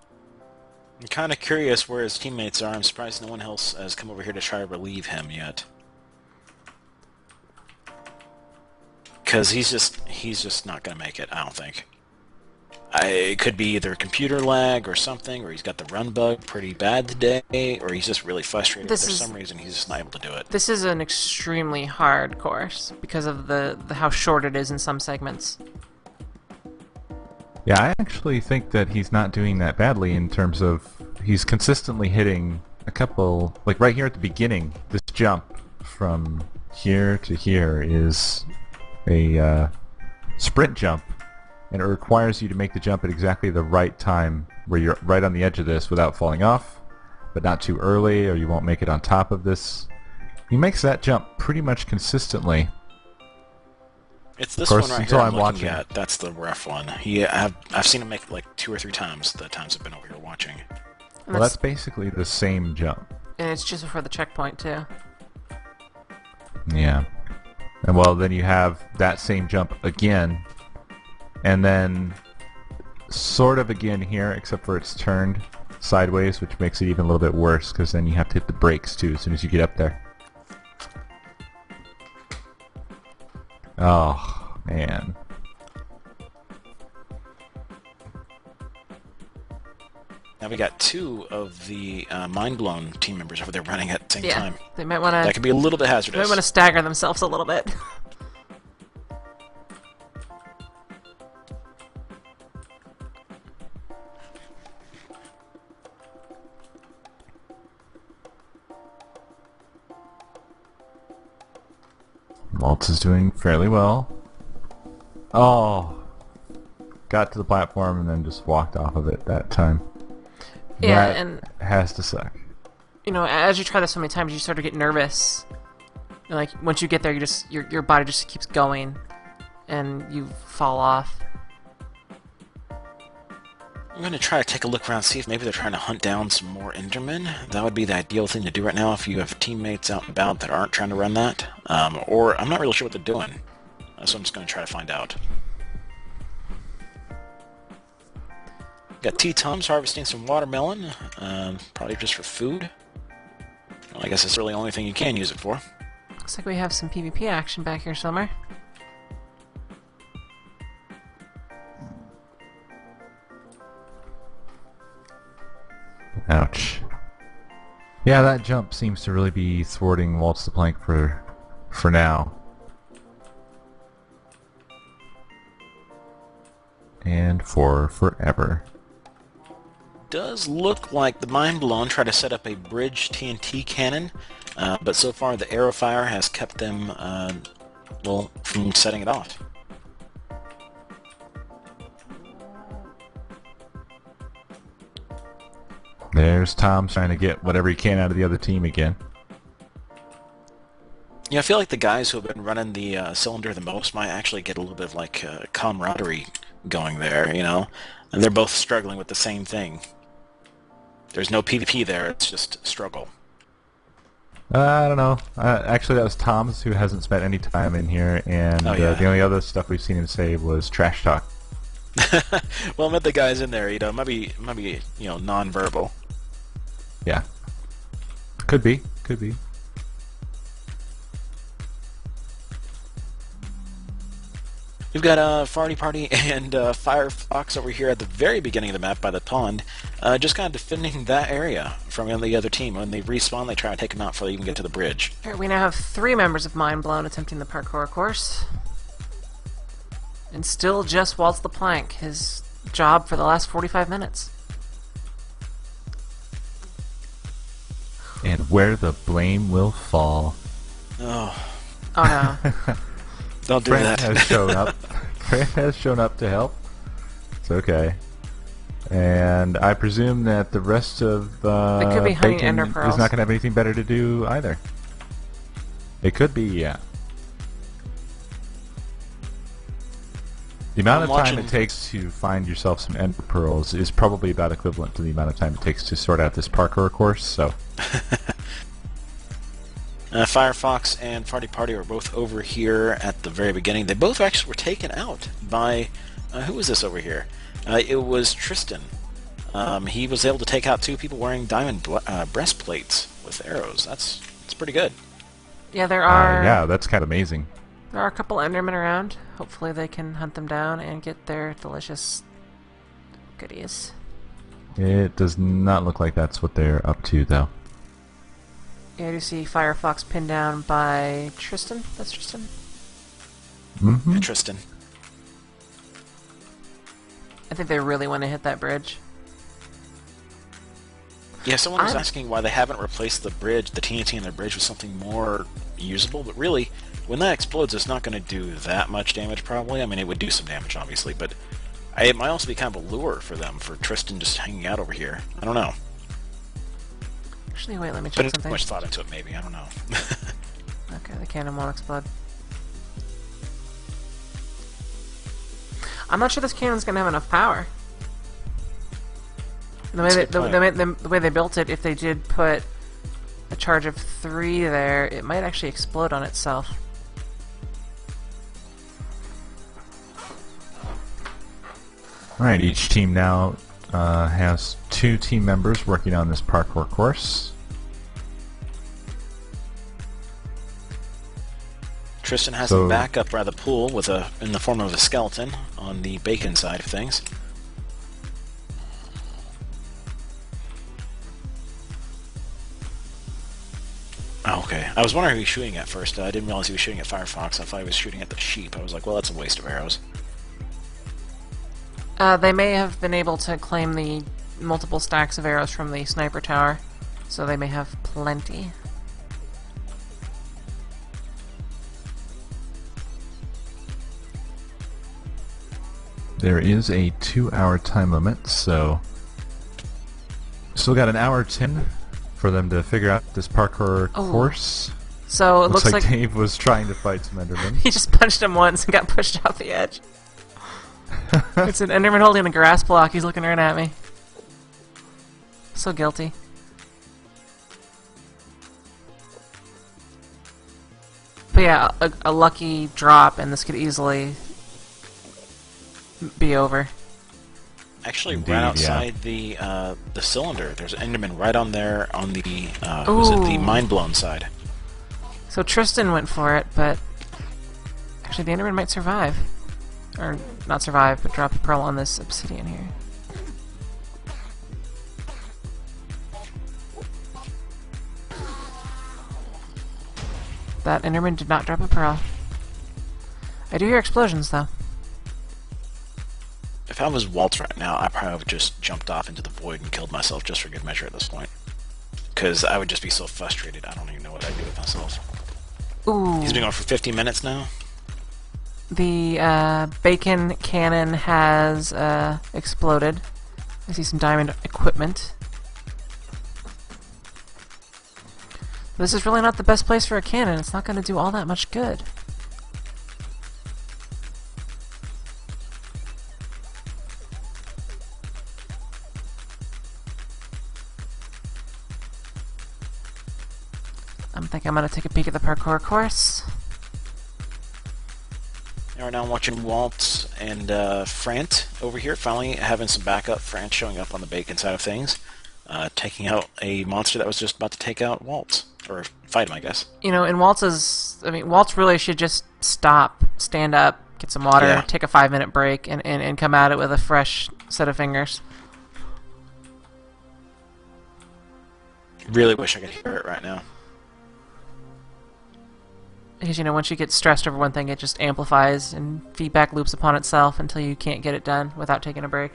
I'm kind of curious where his teammates are. I'm surprised no one else has come over here to try to relieve him yet. Because he's just not going to make it, I don't think. It could be either computer lag or something, or he's got the run bug pretty bad today, or he's just really frustrated. For some reason he's just not able to do it. This is an extremely hard course because of the how short it is in some segments. Yeah, I actually think that he's not doing that badly in terms of he's consistently hitting a couple, like right here at the beginning, this jump from here to here is a sprint jump, and it requires you to make the jump at exactly the right time where you're right on the edge of this without falling off, but not too early or you won't make it on top of this. He makes that jump pretty much consistently. It's this one right here I'm looking watching. at. That's the rough one. I've seen him make it like 2 or 3 times the times I've been over here watching. Well, that's basically the same jump. And it's just before the checkpoint, too. Yeah. And well, then you have that same jump again, and then sort of again here, except for it's turned sideways, which makes it even a little bit worse, because then you have to hit the brakes, too, as soon as you get up there. Oh, man. Now we got 2 of the MineBlown team members over there running at the same time. They might want to... That could be a little bit hazardous. They might want to stagger themselves a little bit. Waltz is doing fairly well. Oh, got to the platform and then just walked off of it that time. Yeah, that and has to suck. You know, as you try this so many times, you start to get nervous. And, like, once you get there, your body just keeps going, and you fall off. I'm going to try to take a look around, see if maybe they're trying to hunt down some more Endermen. That would be the ideal thing to do right now if you have teammates out and about that aren't trying to run that. Or I'm not really sure what they're doing. So I'm just going to try to find out. Got T-Tums harvesting some watermelon, probably just for food. Well, I guess it's really the only thing you can use it for. Looks like we have some PvP action back here somewhere. Ouch. Yeah, that jump seems to really be thwarting Waltz the Plank for now. and for forever. Does look like the MineBlown tried to set up a bridge TNT cannon, but so far the arrow fire has kept them, well, from setting it off. There's Tom trying to get whatever he can out of the other team again. Yeah, I feel like the guys who have been running the cylinder the most might actually get a little bit of like camaraderie going there, you know? And they're both struggling with the same thing. There's no PvP there, it's just struggle. I don't know. Actually, that was Tom's, who hasn't spent any time in here, and the only other stuff we've seen him say was trash talk. Well, I met the guys in there, you know, might be you know, non-verbal. Yeah. Could be. We've got Farty Party and Firefox over here at the very beginning of the map by the pond, just kind of defending that area from the other team. When they respawn, they try to take them out before they even get to the bridge. Here, we now have 3 members of MineBlown attempting the parkour course. And still just Waltz the Plank, his job for the last 45 minutes. And where the blame will fall. Oh no. Don't do Brent that. has shown up. Brent has shown up to help. It's okay. And I presume that the rest of it could be honey Bacon ender is pearls. not going to have anything better to do either. It could be, yeah. The amount of time it takes to find yourself some ender pearls is probably about equivalent to the amount of time it takes to sort out this parkour course, so... Firefox and Farty Party are both over here at the very beginning. They both actually were taken out by... who was this over here? It was Tristan. He was able to take out 2 people wearing diamond breastplates with arrows. That's pretty good. Yeah, there are... yeah, that's kind of amazing. There are a couple Endermen around. Hopefully they can hunt them down and get their delicious goodies. It does not look like that's what they're up to, though. Yeah, I do see Firefox pinned down by Tristan. That's Tristan? Mm-hmm. Yeah, Tristan. I think they really want to hit that bridge. Yeah, someone was asking why they haven't replaced the bridge, the TNT in their bridge, with something more usable, but really, when that explodes, it's not going to do that much damage, probably. I mean, it would do some damage, obviously, but it might also be kind of a lure for them, for Tristan just hanging out over here. I don't know. Actually, wait, let me check But it's something. much thought into it, maybe. I don't know. Okay, the cannon won't explode. I'm not sure this cannon's going to have enough power. The way they built it, if they did put a charge of 3 there, it might actually explode on itself. Alright, each team now has 2 team members working on this parkour course. Tristan has him back up by the pool with in the form of a skeleton on the bacon side of things. Oh, okay. I was wondering who he was shooting at first. I didn't realize he was shooting at Firefox. I thought he was shooting at the sheep. I was like, well, that's a waste of arrows. They may have been able to claim the multiple stacks of arrows from the sniper tower, so they may have plenty. There is a 2-hour time limit, so still got an hour 10 for them to figure out this parkour course. So it looks like Dave was trying to fight some Endermen. he just punched him once and got pushed off the edge. It's an Enderman holding a grass block. He's looking right at me. So guilty. But yeah, a lucky drop, and this could easily be over. Actually, Indeed, right outside the cylinder, there's an Enderman right on there on the the MineBlown side. So Tristan went for it, but actually the Enderman might survive. Or not survive, but drop a pearl on this obsidian here. That Enderman did not drop a pearl. I do hear explosions, though. If if I was Waltz right now, I probably would just jumped off into the void and killed myself just for good measure at this point. Because I would just be so frustrated, I don't even know what I'd do with myself. Ooh. He's been going for 50 minutes now. The bacon cannon has exploded. I see some diamond equipment. This is really not the best place for a cannon. It's not going to do all that much good. I think I'm going to take a peek at the parkour course. And right now I'm watching Walt and Frant over here, finally having some backup. Frant showing up on the bacon side of things, taking out a monster that was just about to take out Walt. Or fight him, I guess. You know, in Walt's, Waltz really should just stop, stand up, get some water, take a 5-minute break, and come at it with a fresh set of fingers. Really wish I could hear it right now. Because, you know, once you get stressed over one thing, it just amplifies and feedback loops upon itself until you can't get it done without taking a break.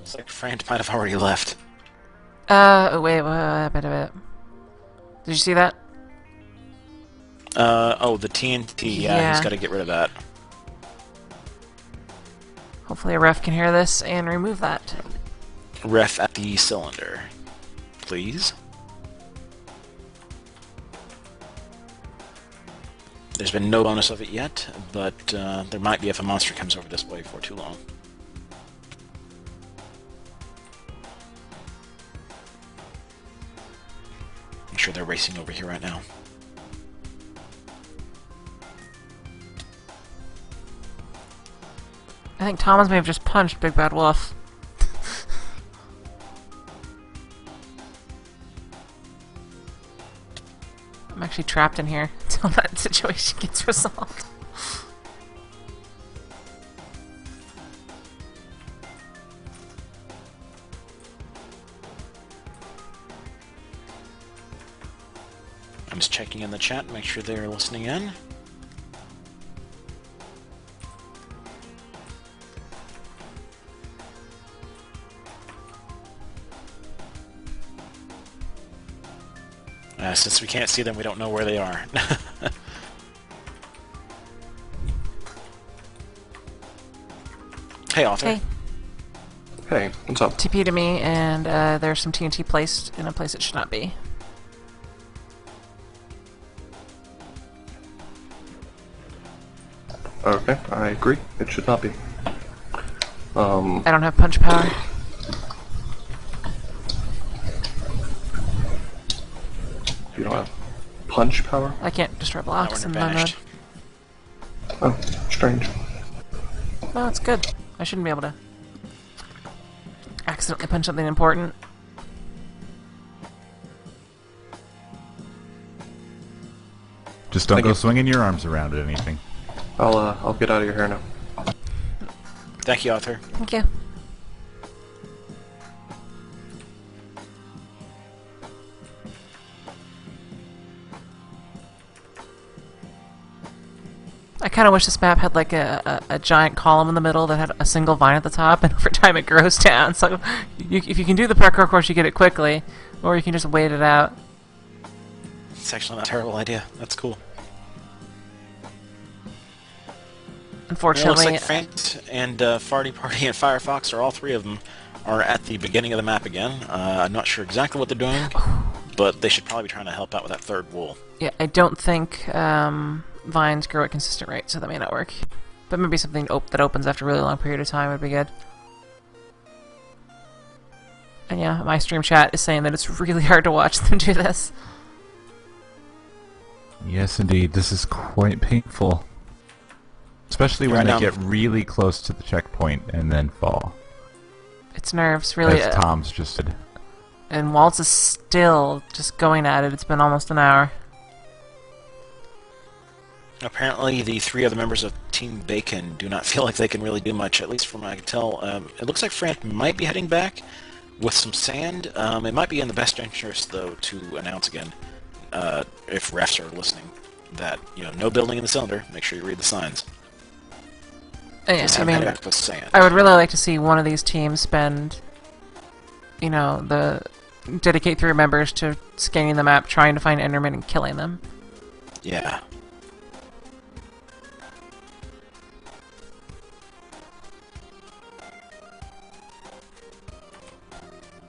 It's like Frant might have already left. Oh, wait, wait. Did you see that? Oh, the TNT, yeah. He's got to get rid of that. Hopefully a ref can hear this and remove that. Ref at the cylinder, please. There's been no bonus of it yet, but there might be if a monster comes over this way for too long. I'm sure they're racing over here right now. I think Thomas may have just punched Big Bad Wolf. I'm actually trapped in here until that situation gets resolved. I'm just checking in the chat to make sure they're listening in. Since we can't see them, we don't know where they are. Hey, Arthur. Hey. Hey, what's up? TP to me, and there's some TNT placed in a place it should not be. Okay, I agree. It should not be. I don't have punch power. You don't have punch power? I can't destroy Now blocks we're in my mode. banished. Oh, strange. No, it's good. I shouldn't be able to accidentally punch something important. Just don't Thank go you. swinging your arms around at anything. I'll get out of your hair now. Thank you, Arthur. Thank you. I kind of wish this map had like a giant column in the middle that had a single vine at the top, and over time it grows down. So if you can do the parkour course, you get it quickly, or you can just wait it out. It's actually not a terrible idea. That's cool. Unfortunately, It looks like Frant and Farty Party and Firefox, or all three of them, are at the beginning of the map again. I'm not sure exactly what they're doing, but they should probably be trying to help out with that third wool. yeah, I don't think vines grow at consistent rate, so that may not work. But maybe something that opens after a really long period of time would be good. And yeah, my stream chat is saying that it's really hard to watch them do this. Yes, indeed. This is quite painful. Especially when Right they now. get really close to the checkpoint and then fall. It's nerves, really. As Tom's just said. And Waltz is still just going at it. It's been almost an hour. Apparently, the 3 other members of Team Bacon do not feel like they can really do much, at least from what I can tell. It looks like Frank might be heading back with some sand. It might be in the best interest, though, to announce again, if refs are listening, that, no building in the cylinder. Make sure you read the signs. Yeah, I mean, back with sand. I would really like to see one of these teams spend, dedicate 3 members to scanning the map, trying to find Endermen and killing them. Yeah.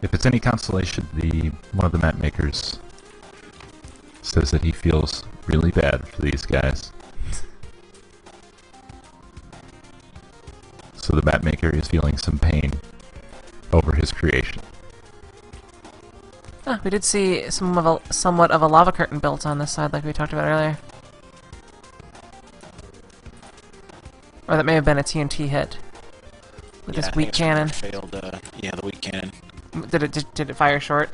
If it's any consolation, one of the map makers says that he feels really bad for these guys. So the map maker is feeling some pain over his creation. We did see somewhat of a lava curtain built on this side, like we talked about earlier. Or that may have been a TNT hit with this weak cannon. Failed. Yeah, the weak cannon. Did it fire short?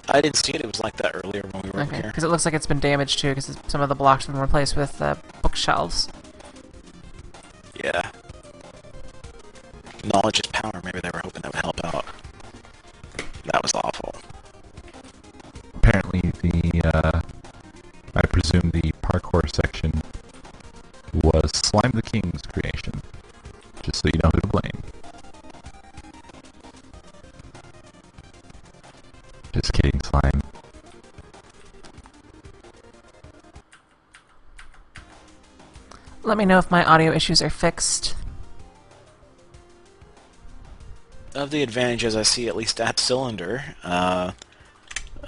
I didn't see it. It was like that earlier when we were over here. Because it looks like it's been damaged too, because some of the blocks have been replaced with bookshelves. Yeah. Knowledge is power. Maybe they were hoping that would help out. That was awful. Apparently, I presume the parkour section was Slime the King's creation. Just so you know who to blame. Just kidding, Slime. Let me know if my audio issues are fixed. Of the advantages I see, at least at cylinder, at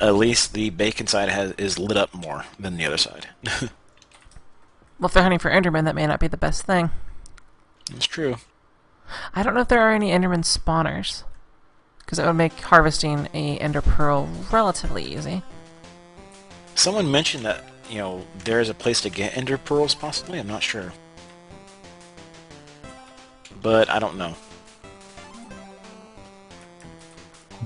least the bacon side is lit up more than the other side. Well, if they're hunting for Endermen, that may not be the best thing. It's true. I don't know if there are any Enderman spawners, because that would make harvesting a Ender Pearl relatively easy. Someone mentioned that, there's a place to get Ender Pearls, possibly. I'm not sure. But I don't know.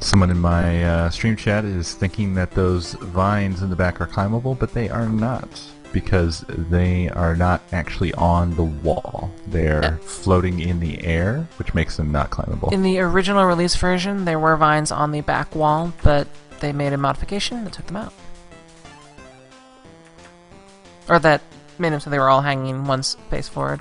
Someone in my stream chat is thinking that those vines in the back are climbable, but they are not, because they are not actually on the wall. They're floating in the air, which makes them not climbable. In the original release version, there were vines on the back wall, but they made a modification that took them out. Or that made them so they were all hanging one face forward.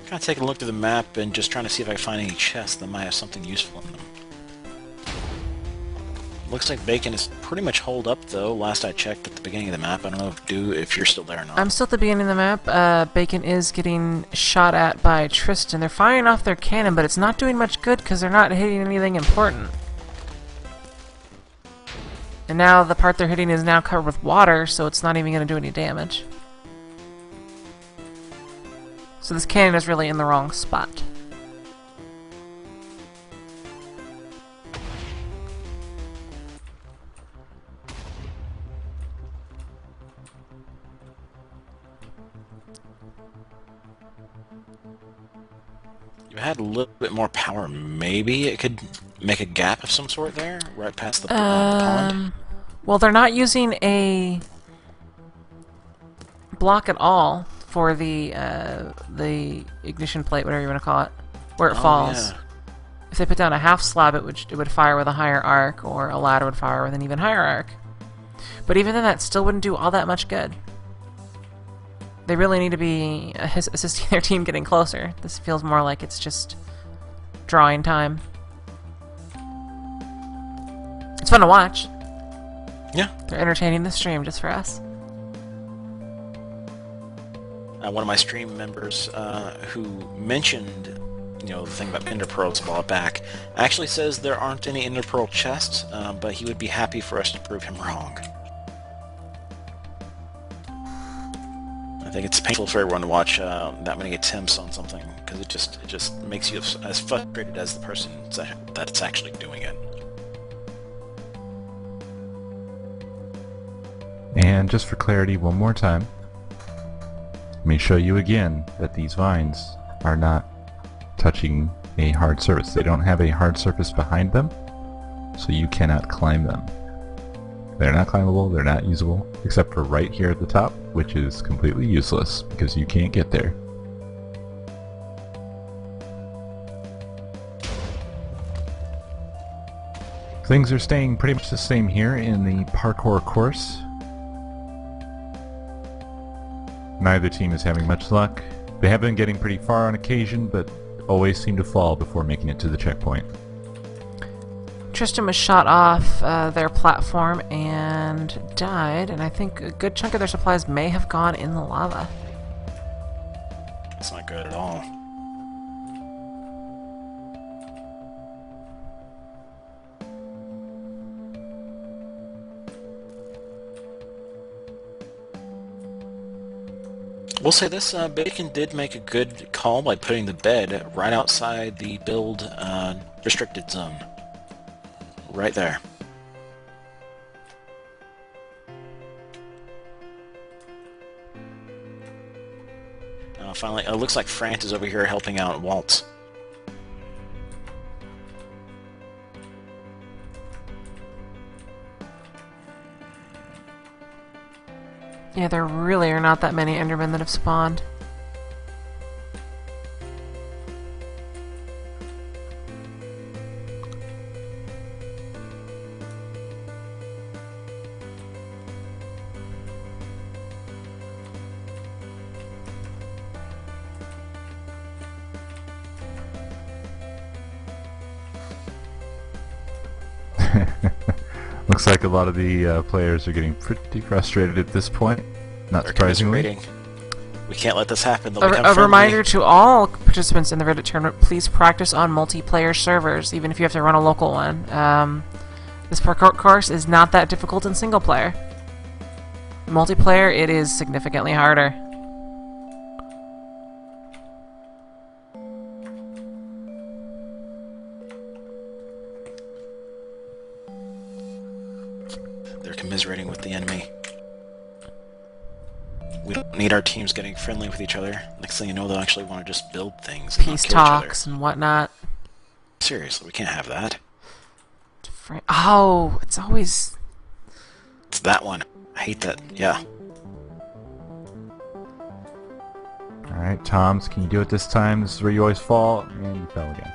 Kind of taking a look through the map and just trying to see if I can find any chests that might have something useful in them. Looks like Bacon is pretty much holed up, though. Last I checked at the beginning of the map. I don't know if you're still there or not. I'm still at the beginning of the map. Bacon is getting shot at by Tristan. They're firing off their cannon, but it's not doing much good because they're not hitting anything important. And now the part they're hitting is now covered with water, so it's not even going to do any damage. So this cannon is really in the wrong spot. If it had a little bit more power, maybe it could make a gap of some sort there, right past the pond. Well, they're not using a block at all for the ignition plate, whatever you want to call it, where it falls. Yeah. If they put down a half slab, it would fire with a higher arc, or a ladder would fire with an even higher arc. But even then, that still wouldn't do all that much good. They really need to be assisting their team getting closer. This feels more like it's just drawing time. It's fun to watch. Yeah. They're entertaining the stream just for us. One of my stream members who mentioned, the thing about Ender Pearls a while back, actually says there aren't any Ender Pearl chests, but he would be happy for us to prove him wrong. I think it's painful for everyone to watch that many attempts on something, because it just makes you as frustrated as the person that's actually doing it. And just for clarity, one more time, let me show you again that these vines are not touching a hard surface. They don't have a hard surface behind them, so you cannot climb them. They're not climbable, they're not usable, except for right here at the top, which is completely useless because you can't get there. Things are staying pretty much the same here in the parkour course. Neither team is having much luck. They have been getting pretty far on occasion, but always seem to fall before making it to the checkpoint. Tristan was shot off their platform and died, and I think a good chunk of their supplies may have gone in the lava. That's not good at all. We'll say this, Bacon did make a good call by putting the bed right outside the build restricted zone. Right there. Finally, it looks like France is over here helping out Waltz. Yeah, there really are not that many Endermen that have spawned. Looks like a lot of the players are getting pretty frustrated at this point. Not surprisingly. We can't let this happen. A reminder to all participants in the Reddit tournament, please practice on multiplayer servers, even if you have to run a local one. This parkour course is not that difficult in single player. In multiplayer, it is significantly harder. They're commiserating with the enemy. We don't need our teams getting friendly with each other. Next thing you know, they'll actually want to just build things and Peace not kill talks each other. and whatnot. Seriously, we can't have that. Oh, it's always... It's that one. I hate that. Yeah. Alright, Toms, can you do it this time? This is where you always fall, and you fell again.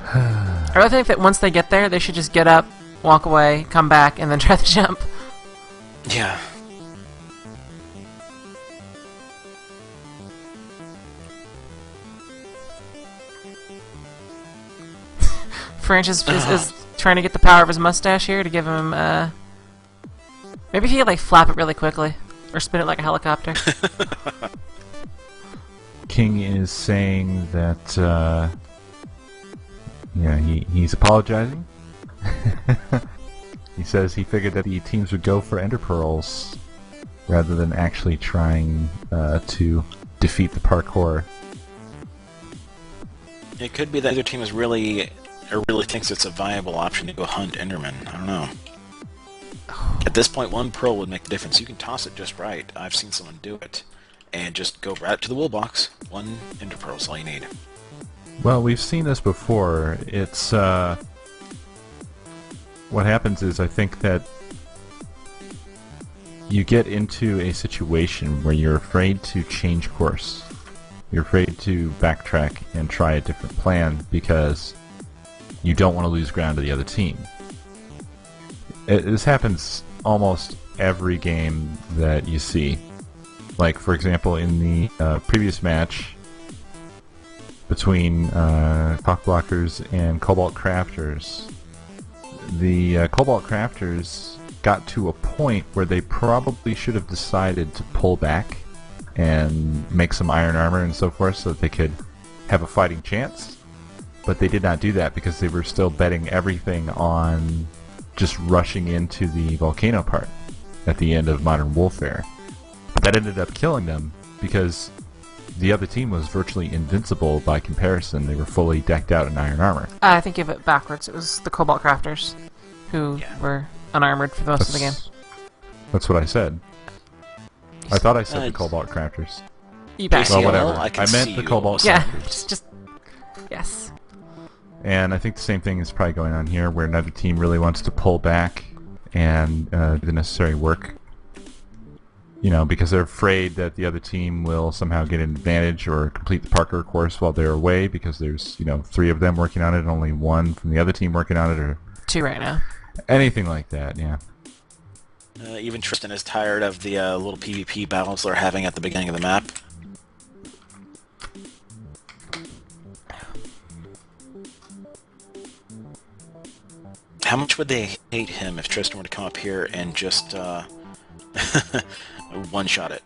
I really think that once they get there, they should just get up, walk away, come back, and then try the jump. Yeah. French is trying to get the power of his mustache here to give him, maybe he could, like, flap it really quickly. Or spin it like a helicopter. King is saying that, yeah, he's apologizing. He says he figured that the teams would go for Ender Pearls rather than actually trying to defeat the parkour. It could be that either team is really thinks it's a viable option to go hunt Enderman. I don't know. At this point, one pearl would make the difference. You can toss it just right. I've seen someone do it. And just go right to the wool box. One Ender Pearl is all you need. Well, we've seen this before. It's, what happens is I think that you get into a situation where you're afraid to change course. You're afraid to backtrack and try a different plan because you don't want to lose ground to the other team. This happens almost every game that you see. Like, for example, in the previous match between Cockblockers and Cobalt Crafters, the Cobalt Crafters got to a point where they probably should have decided to pull back and make some iron armor and so forth so that they could have a fighting chance. But they did not do that because they were still betting everything on just rushing into the volcano part at the end of Modern Warfare. But that ended up killing them because the other team was virtually invincible by comparison. They were fully decked out in iron armor. I think of it backwards. It was the Cobalt Crafters who were unarmored for the most of the game. That's what I said. I thought I said the Cobalt Crafters. You back. Well, whatever. I I meant the Cobalt Yeah, Crafters. just yes. And I think the same thing is probably going on here, where another team really wants to pull back and do the necessary work. Because they're afraid that the other team will somehow get an advantage or complete the parkour course while they're away, because there's, 3 of them working on it and only 1 from the other team working on it, or 2 right now. Anything like that, yeah. Even Tristan is tired of the little PvP battles they're having at the beginning of the map. How much would they hate him if Tristan were to come up here and just one-shot it?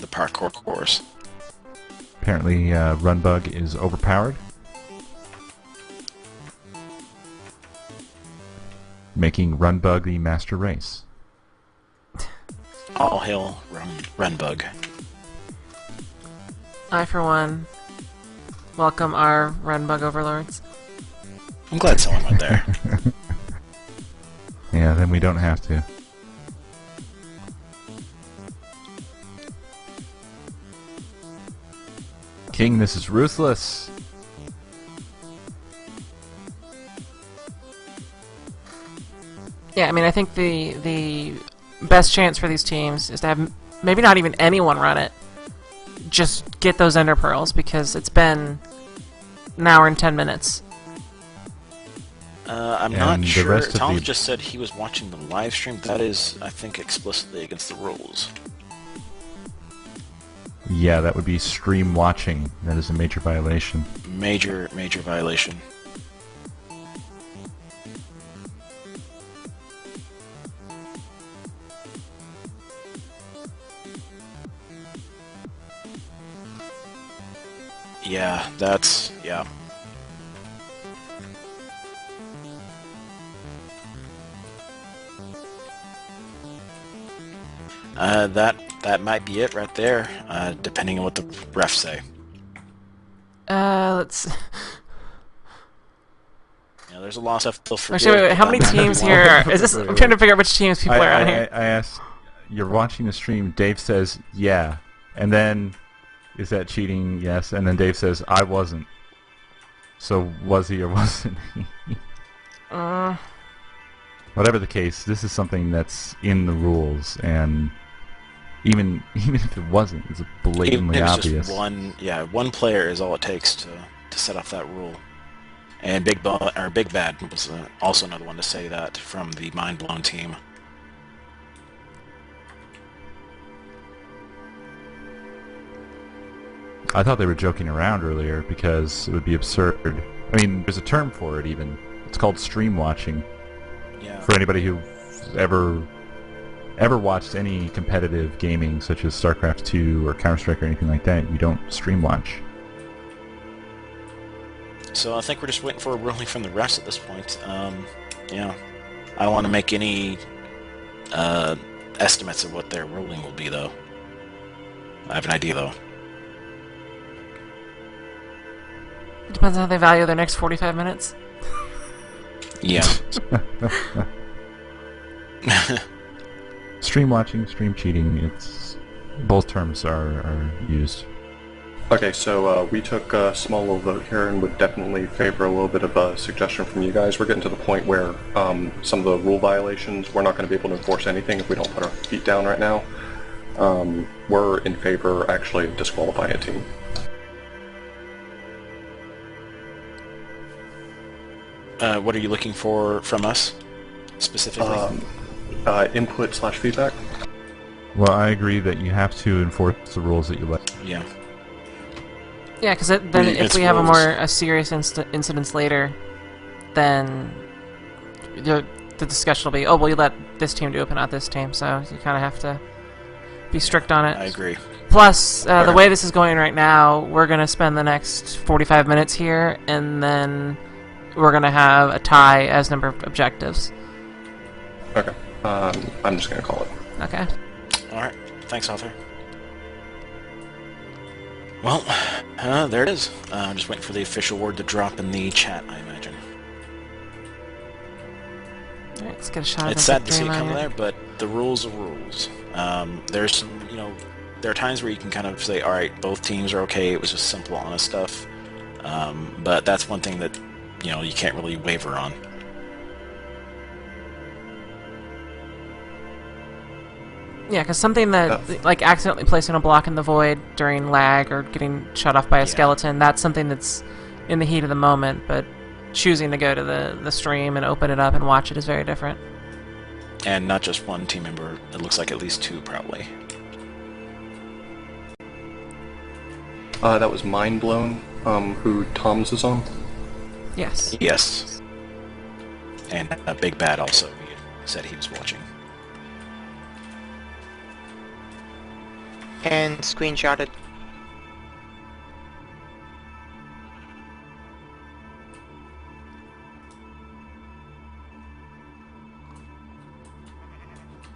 The parkour course. Apparently, Runbug is overpowered, making Runbug the master race. All hail Runbug. I, for one, welcome our Runbug overlords. I'm glad someone went there. Yeah, then we don't have to. King, this is ruthless. Yeah, I mean, I think the best chance for these teams is to have maybe not even anyone run it. Just get those Ender Pearls, because it's been an hour and 10 minutes. I'm not sure. Tom just said he was watching the live stream. That is, I think, explicitly against the rules. Yeah, that would be stream watching. That is a major violation. Major violation. Yeah, that's... yeah. That might be it right there, depending on what the refs say. Let's... Yeah, there's a lot of stuff to forgive. Actually, wait, how many teams here are... Is this... I'm trying to figure out which teams people are on here. I asked, you're watching the stream, Dave says, yeah. And then, is that cheating? Yes. And then Dave says, I wasn't. So, was he or wasn't he? Whatever the case, this is something that's in the rules, and even if it wasn't, it's blatantly obvious. Just one player is all it takes to set off that rule. And Big Bad was also another one to say that from the MineBlown team. I thought they were joking around earlier, because it would be absurd. I mean, there's a term for it even. It's called stream watching. Yeah. For anybody who's ever watched any competitive gaming, such as StarCraft 2 or Counter-Strike or anything like that, you don't stream watch. So I think we're just waiting for a ruling from the refs at this point. Yeah. I don't want to make any estimates of what their ruling will be, though. I have an idea, though. Depends on how they value their next 45 minutes. Yeah. Stream watching, stream cheating, it's both terms are used. Okay, so we took a small little vote here and would definitely favor a little bit of a suggestion from you guys. We're getting to the point where some of the rule violations, we're not going to be able to enforce anything if we don't put our feet down right now. We're in favor, actually, of disqualifying a team. What are you looking for from us, specifically? Input/feedback. Well, I agree that you have to enforce the rules that you let. Yeah. Yeah, because then if we have a serious incidents later, then the discussion will be, oh, well, you let this team do it, but not this team, so you kind of have to be strict on it. I agree. Plus, the way this is going right now, we're going to spend the next 45 minutes here, and then we're going to have a tie as number of objectives. Okay. I'm just going to call it. Okay. Alright. Thanks, Arthur. Well, there it is. I'm just waiting for the official word to drop in the chat, I imagine. Alright, let's get a shot of It's sad to see it come there, but the rules are rules. There's some, there are times where you can kind of say, alright, both teams are okay, it was just simple, honest stuff. But that's one thing that, you can't really waver on. Yeah, because something that, like, accidentally placing a block in the void during lag or getting shut off by a skeleton, that's something that's in the heat of the moment, but choosing to go to the stream and open it up and watch it is very different. And not just one team member, it looks like at least two, probably. That was MineBlown, who Tom's is on. Yes. Yes. And Big Bad also said he was watching. And screenshotted.